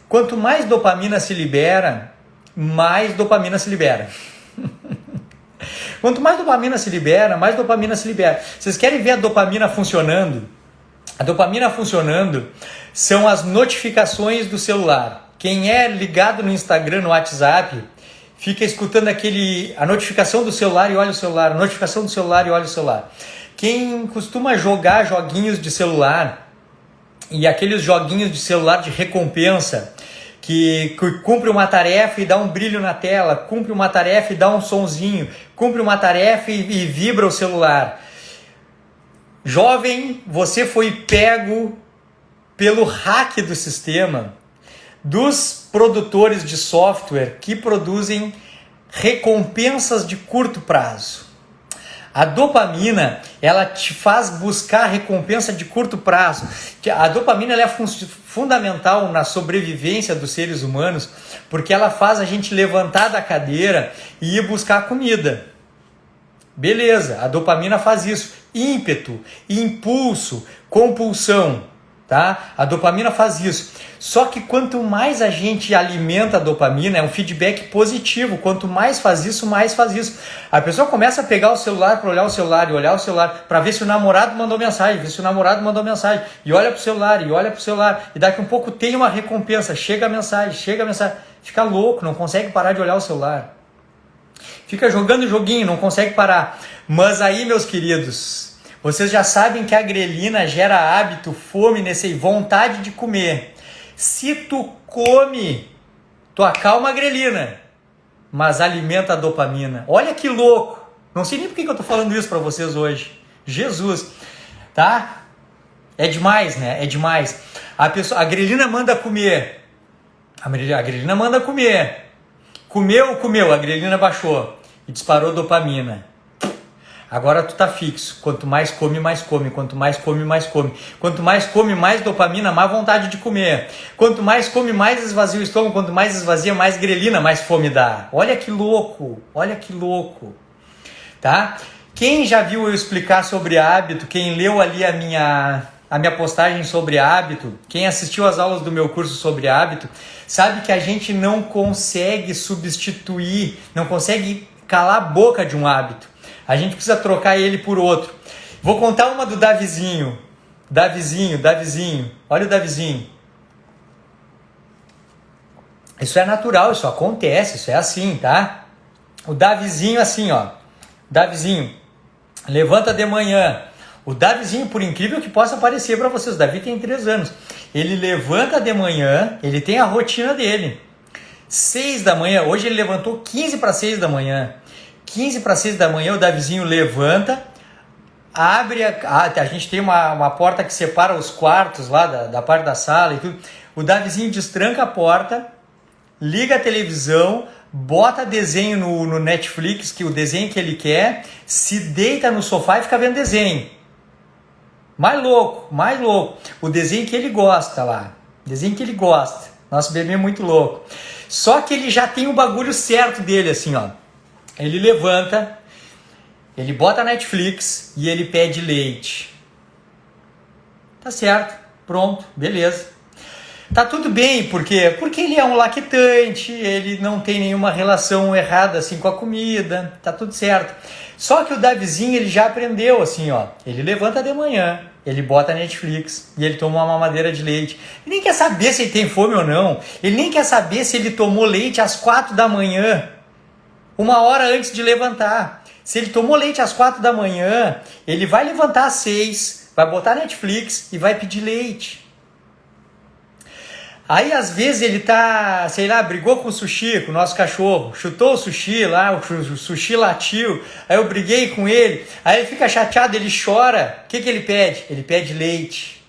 Speaker 1: Quanto mais dopamina se libera, mais dopamina se libera. Quanto mais dopamina se libera, mais dopamina se libera. Vocês querem ver a dopamina funcionando? A dopamina funcionando são as notificações do celular. Quem é ligado no Instagram, no WhatsApp, fica escutando a notificação do celular e olha o celular, a notificação do celular e olha o celular. Quem costuma jogar joguinhos de celular e aqueles joguinhos de celular de recompensa, que cumpre uma tarefa e dá um brilho na tela, cumpre uma tarefa e dá um sonzinho, cumpre uma tarefa e vibra o celular. Jovem, você foi pego pelo hack do sistema dos produtores de software que produzem recompensas de curto prazo. A dopamina, ela te faz buscar recompensa de curto prazo. A dopamina ela é fundamental na sobrevivência dos seres humanos, porque ela faz a gente levantar da cadeira e ir buscar comida. Beleza, a dopamina faz isso. Ímpeto, impulso, compulsão. Tá? A dopamina faz isso. Só que quanto mais a gente alimenta a dopamina, é um feedback positivo. Quanto mais faz isso, mais faz isso. A pessoa começa a pegar o celular para olhar o celular e olhar o celular para ver se o namorado mandou mensagem, e olha pro celular, e daqui a um pouco tem uma recompensa, chega a mensagem, fica louco, não consegue parar de olhar o celular. Fica jogando joguinho, não consegue parar. Mas aí, meus queridos, vocês já sabem que a grelina gera hábito, fome, vontade de comer. Se tu come, tu acalma a grelina, mas alimenta a dopamina. Olha que louco! Não sei nem por que eu tô falando isso para vocês hoje. Jesus, tá? É demais, né? É demais. A grelina manda comer. A grelina manda comer. Comeu, a grelina baixou e disparou dopamina. Agora tu tá fixo. Quanto mais come, mais come. Quanto mais come, mais come. Quanto mais come, mais dopamina, mais vontade de comer. Quanto mais come, mais esvazia o estômago. Quanto mais esvazia, mais grelina, mais fome dá. Olha que louco. Tá? Quem já viu eu explicar sobre hábito, quem leu ali a minha postagem sobre hábito, quem assistiu às aulas do meu curso sobre hábito, sabe que a gente não consegue substituir, não consegue calar a boca de um hábito. A gente precisa trocar ele por outro. Vou contar uma do Davizinho. Davizinho. Olha o Davizinho. Isso é natural, isso acontece, isso é assim, tá? O Davizinho assim, ó. Davizinho, levanta de manhã. O Davizinho, por incrível que possa parecer para vocês, o Davi tem 3 anos. Ele levanta de manhã, ele tem a rotina dele. 6 da manhã, hoje ele levantou 15 para 6 da manhã. 15 para 6 da manhã, o Davizinho levanta, abre a gente tem uma porta que separa os quartos lá da parte da sala e tudo. O Davizinho destranca a porta, liga a televisão, bota desenho no Netflix, que o desenho que ele quer, se deita no sofá e fica vendo desenho. Mais louco. O desenho que ele gosta lá. Desenho que ele gosta. Nosso bebê é muito louco. Só que ele já tem o bagulho certo dele, assim, ó. Ele levanta, ele bota a Netflix e ele pede leite. Tá certo, pronto, beleza. Tá tudo bem, por quê? Porque ele é um lactante, ele não tem nenhuma relação errada assim com a comida, tá tudo certo. Só que o Davizinho, ele já aprendeu assim, ó. Ele levanta de manhã, ele bota a Netflix e ele toma uma mamadeira de leite. Ele nem quer saber se ele tem fome ou não. Ele nem quer saber se ele tomou leite às 4 da manhã, 1 hora antes de levantar. Se ele tomou leite às 4 da manhã, ele vai levantar às 6, vai botar a Netflix e vai pedir leite. Aí, às vezes, ele tá, sei lá, brigou com o Sushi, com o nosso cachorro, chutou o Sushi lá, o Sushi latiu, aí eu briguei com ele, aí ele fica chateado, ele chora, o que ele pede? Ele pede leite.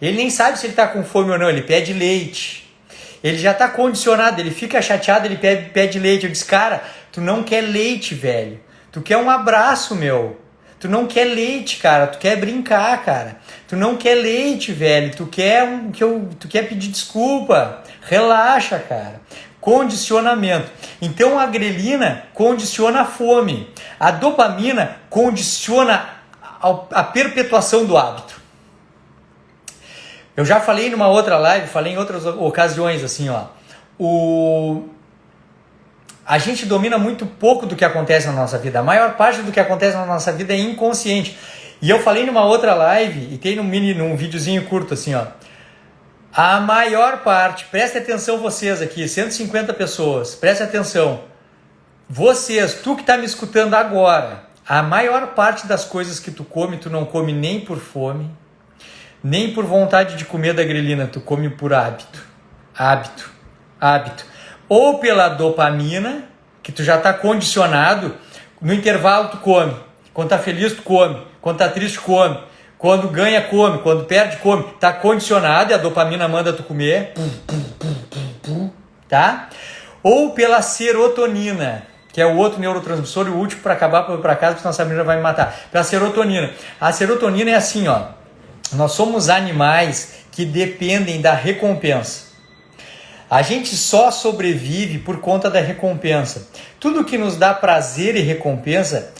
Speaker 1: Ele nem sabe se ele tá com fome ou não, ele pede leite. Ele já tá condicionado, ele fica chateado, ele pede leite. Eu disse, cara, tu não quer leite, velho, tu quer um abraço, meu. Tu não quer leite, cara. Tu quer brincar, cara. Tu não quer leite, velho. Tu quer pedir desculpa. Relaxa, cara. Condicionamento. Então a grelina condiciona a fome. A dopamina condiciona a perpetuação do hábito. Eu já falei numa outra live, falei em outras ocasiões, assim, ó. A gente domina muito pouco do que acontece na nossa vida. A maior parte do que acontece na nossa vida é inconsciente. E eu falei numa outra live, e tem num videozinho curto assim, ó. A maior parte, preste atenção vocês aqui, 150 pessoas, preste atenção. Vocês, tu que tá me escutando agora, a maior parte das coisas que tu come, tu não come nem por fome, nem por vontade de comer da grelina, tu come por hábito. Hábito. Ou pela dopamina, que tu já está condicionado, no intervalo tu come, quando tá feliz tu come, quando tá triste come, quando ganha come, quando perde come, tá condicionado e a dopamina manda tu comer, tá? Ou pela serotonina, que é o outro neurotransmissor e o último para acabar para casa, porque nossa menina vai me matar. Pela serotonina. A serotonina é assim, ó, nós somos animais que dependem da recompensa. A gente só sobrevive por conta da recompensa. Tudo que nos dá prazer e recompensa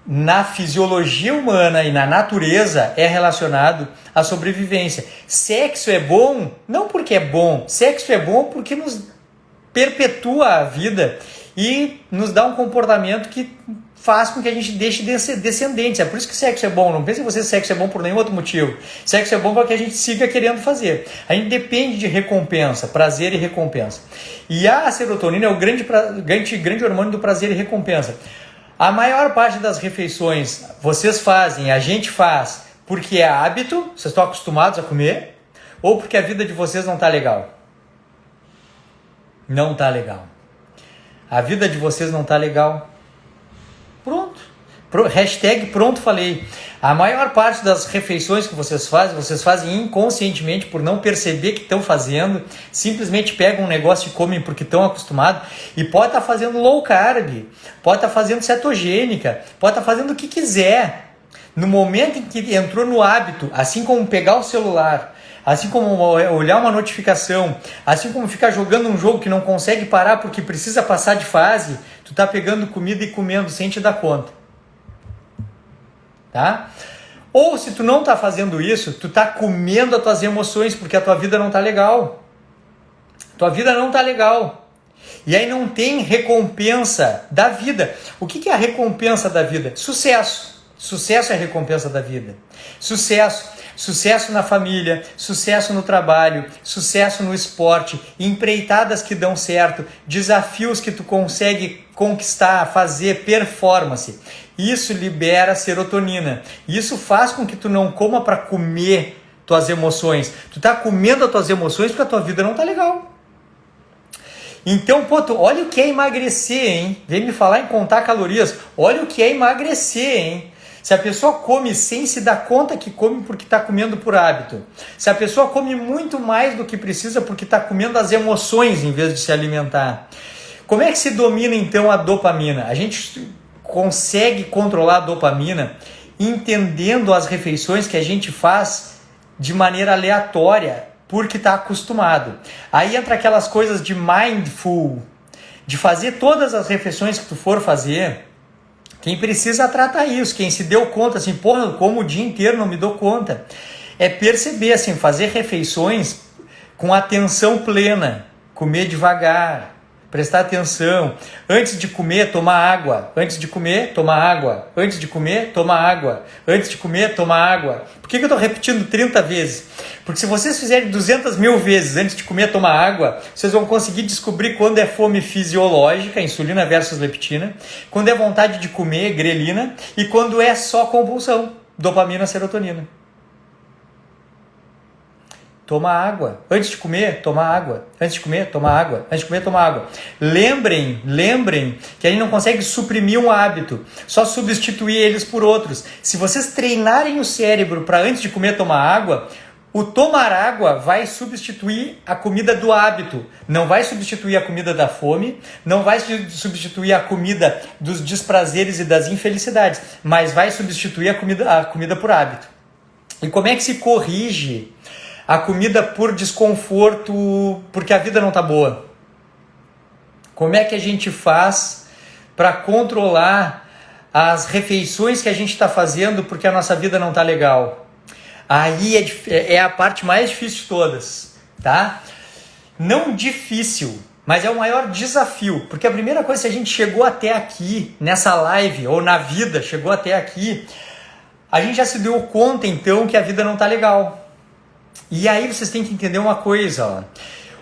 Speaker 1: na fisiologia humana e na natureza é relacionado à sobrevivência. Sexo é bom não porque é bom, sexo é bom porque nos perpetua a vida e nos dá um comportamento que faz com que a gente deixe descendentes. É por isso que sexo é bom. Não pense que sexo é bom por nenhum outro motivo. Sexo é bom para que a gente siga querendo fazer. A gente depende de recompensa, prazer e recompensa. E a serotonina é o grande hormônio do prazer e recompensa. A maior parte das refeições vocês fazem, a gente faz, porque é hábito, vocês estão acostumados a comer, ou porque a vida de vocês não está legal. Não está legal. A vida de vocês não está legal. Pronto. Hashtag pronto falei. A maior parte das refeições que vocês fazem inconscientemente por não perceber que estão fazendo, simplesmente pegam um negócio e comem porque estão acostumados, e pode estar fazendo low carb, pode estar fazendo cetogênica, pode estar fazendo o que quiser. No momento em que entrou no hábito, assim como pegar o celular, assim como olhar uma notificação, assim como ficar jogando um jogo que não consegue parar porque precisa passar de fase, tu tá pegando comida e comendo sem te dar conta. Tá? Ou se tu não tá fazendo isso, tu tá comendo as tuas emoções porque a tua vida não tá legal. Tua vida não tá legal. E aí não tem recompensa da vida. O que é a recompensa da vida? Sucesso. Sucesso é a recompensa da vida. Sucesso na família, sucesso no trabalho, sucesso no esporte, empreitadas que dão certo, desafios que tu consegue conquistar, fazer, performance. Isso libera serotonina. Isso faz com que tu não coma para comer tuas emoções. Tu tá comendo as tuas emoções porque a tua vida não tá legal. Então, pô, olha o que é emagrecer, hein? Vem me falar em contar calorias. Olha o que é emagrecer, hein? Se a pessoa come sem se dar conta que come porque está comendo por hábito. Se a pessoa come muito mais do que precisa porque está comendo as emoções em vez de se alimentar. Como é que se domina então a dopamina? A gente consegue controlar a dopamina entendendo as refeições que a gente faz de maneira aleatória, porque está acostumado. Aí entra aquelas coisas de mindful, de fazer todas as refeições que tu for fazer. Quem precisa tratar isso, quem se deu conta, assim, porra, eu como o dia inteiro, não me dou conta. É perceber, assim, fazer refeições com atenção plena, comer devagar, prestar atenção. Antes de comer, tomar água. Antes de comer, tomar água. Antes de comer, tomar água. Antes de comer, tomar água. Por que eu estou repetindo 30 vezes? Porque se vocês fizerem 200 mil vezes antes de comer, tomar água, vocês vão conseguir descobrir quando é fome fisiológica, insulina versus leptina, quando é vontade de comer, grelina, e quando é só compulsão, dopamina, serotonina. Toma água. Antes de comer, toma água. Antes de comer, toma água. Antes de comer, toma água. Lembrem que a gente não consegue suprimir um hábito, só substituir eles por outros. Se vocês treinarem o cérebro para antes de comer, tomar água, o tomar água vai substituir a comida do hábito. Não vai substituir a comida da fome, não vai substituir a comida dos desprazeres e das infelicidades, mas vai substituir a comida por hábito. E como é que se corrige a comida por desconforto, porque a vida não está boa? Como é que a gente faz para controlar as refeições que a gente está fazendo porque a nossa vida não está legal? Aí é a parte mais difícil de todas, tá? Não difícil, mas é o maior desafio, porque a primeira coisa, se a gente chegou até aqui, nessa live, ou na vida, chegou até aqui, a gente já se deu conta então que a vida não está legal. E aí vocês têm que entender uma coisa, ó.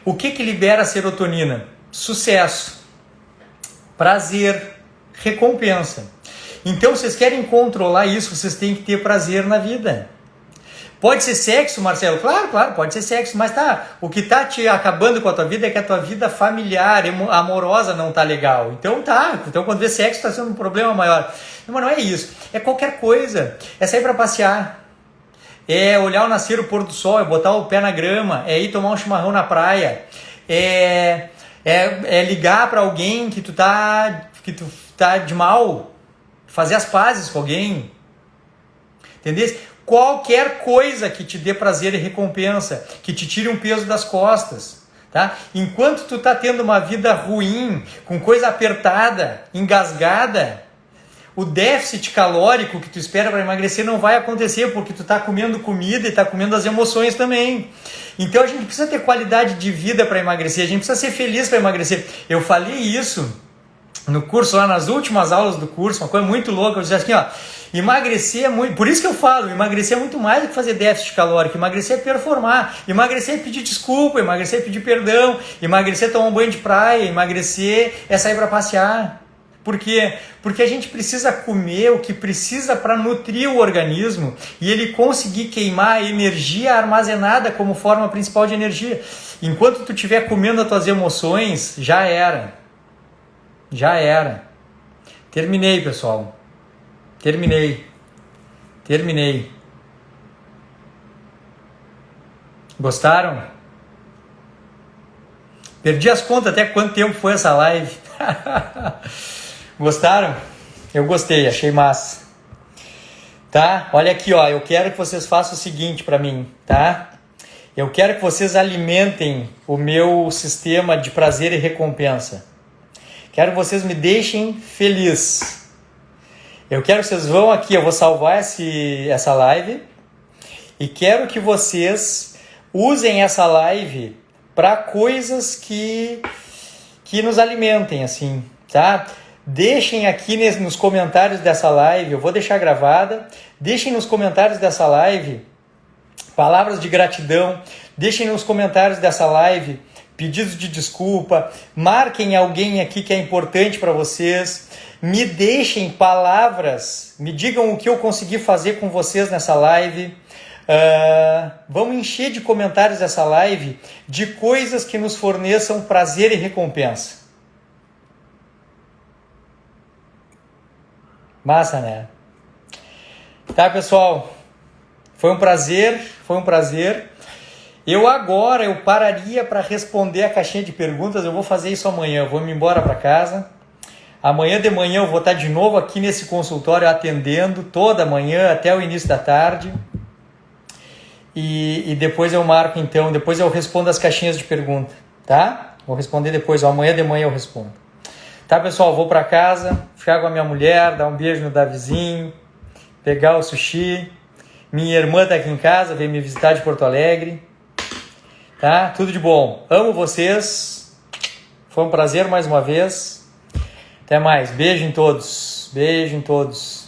Speaker 1: O que libera a serotonina? Sucesso, prazer, recompensa. Então, vocês querem controlar isso, vocês têm que ter prazer na vida. Pode ser sexo, Marcelo? Claro, pode ser sexo, mas tá, o que tá te acabando com a tua vida é que a tua vida familiar, amorosa não tá legal. Então quando vê sexo tá sendo um problema maior. Mas não é isso, é qualquer coisa, é sair para passear. É olhar o nascer, o pôr do sol, é botar o pé na grama, é ir tomar um chimarrão na praia, é ligar para alguém que tu tá de mal, fazer as pazes com alguém, entendeu? Qualquer coisa que te dê prazer e recompensa, que te tire um peso das costas, tá? Enquanto tu tá tendo uma vida ruim, com coisa apertada, engasgada, o déficit calórico que tu espera para emagrecer não vai acontecer, porque tu tá comendo comida e tá comendo as emoções também. Então a gente precisa ter qualidade de vida para emagrecer, a gente precisa ser feliz para emagrecer. Eu falei isso no curso, lá nas últimas aulas do curso, uma coisa muito louca. Eu disse assim, ó, emagrecer é muito... Por isso que eu falo, emagrecer é muito mais do que fazer déficit calórico. Emagrecer é performar, emagrecer é pedir desculpa, emagrecer é pedir perdão, emagrecer é tomar um banho de praia, emagrecer é sair para passear. Por quê? Porque a gente precisa comer o que precisa para nutrir o organismo e ele conseguir queimar a energia armazenada como forma principal de energia. Enquanto tu estiver comendo as tuas emoções, já era. Já era. Terminei, pessoal. Terminei. Gostaram? Perdi as contas até quanto tempo foi essa live. Gostaram? Eu gostei, achei massa. Tá? Olha aqui, ó, eu quero que vocês façam o seguinte para mim, tá? Eu quero que vocês alimentem o meu sistema de prazer e recompensa. Quero que vocês me deixem feliz. Eu quero que vocês vão aqui, eu vou salvar essa live e quero que vocês usem essa live para coisas que nos alimentem, assim, tá? Deixem aqui nos comentários dessa live, eu vou deixar gravada, deixem nos comentários dessa live palavras de gratidão, deixem nos comentários dessa live pedidos de desculpa, marquem alguém aqui que é importante para vocês, me deixem palavras, me digam o que eu consegui fazer com vocês nessa live. Vamos encher de comentários essa live de coisas que nos forneçam prazer e recompensa. Massa, né? Tá, pessoal? Foi um prazer. Eu pararia para responder a caixinha de perguntas. Eu vou fazer isso amanhã. Eu vou me embora para casa. Amanhã de manhã eu vou estar de novo aqui nesse consultório atendendo toda manhã até o início da tarde. E depois eu marco então, depois eu respondo as caixinhas de pergunta, tá? Vou responder depois, amanhã de manhã eu respondo. Tá, pessoal? Vou para casa, ficar com a minha mulher, dar um beijo no Davizinho, pegar o sushi. Minha irmã tá aqui em casa, veio me visitar de Porto Alegre. Tá? Tudo de bom. Amo vocês. Foi um prazer mais uma vez. Até mais. Beijo em todos. Beijo em todos.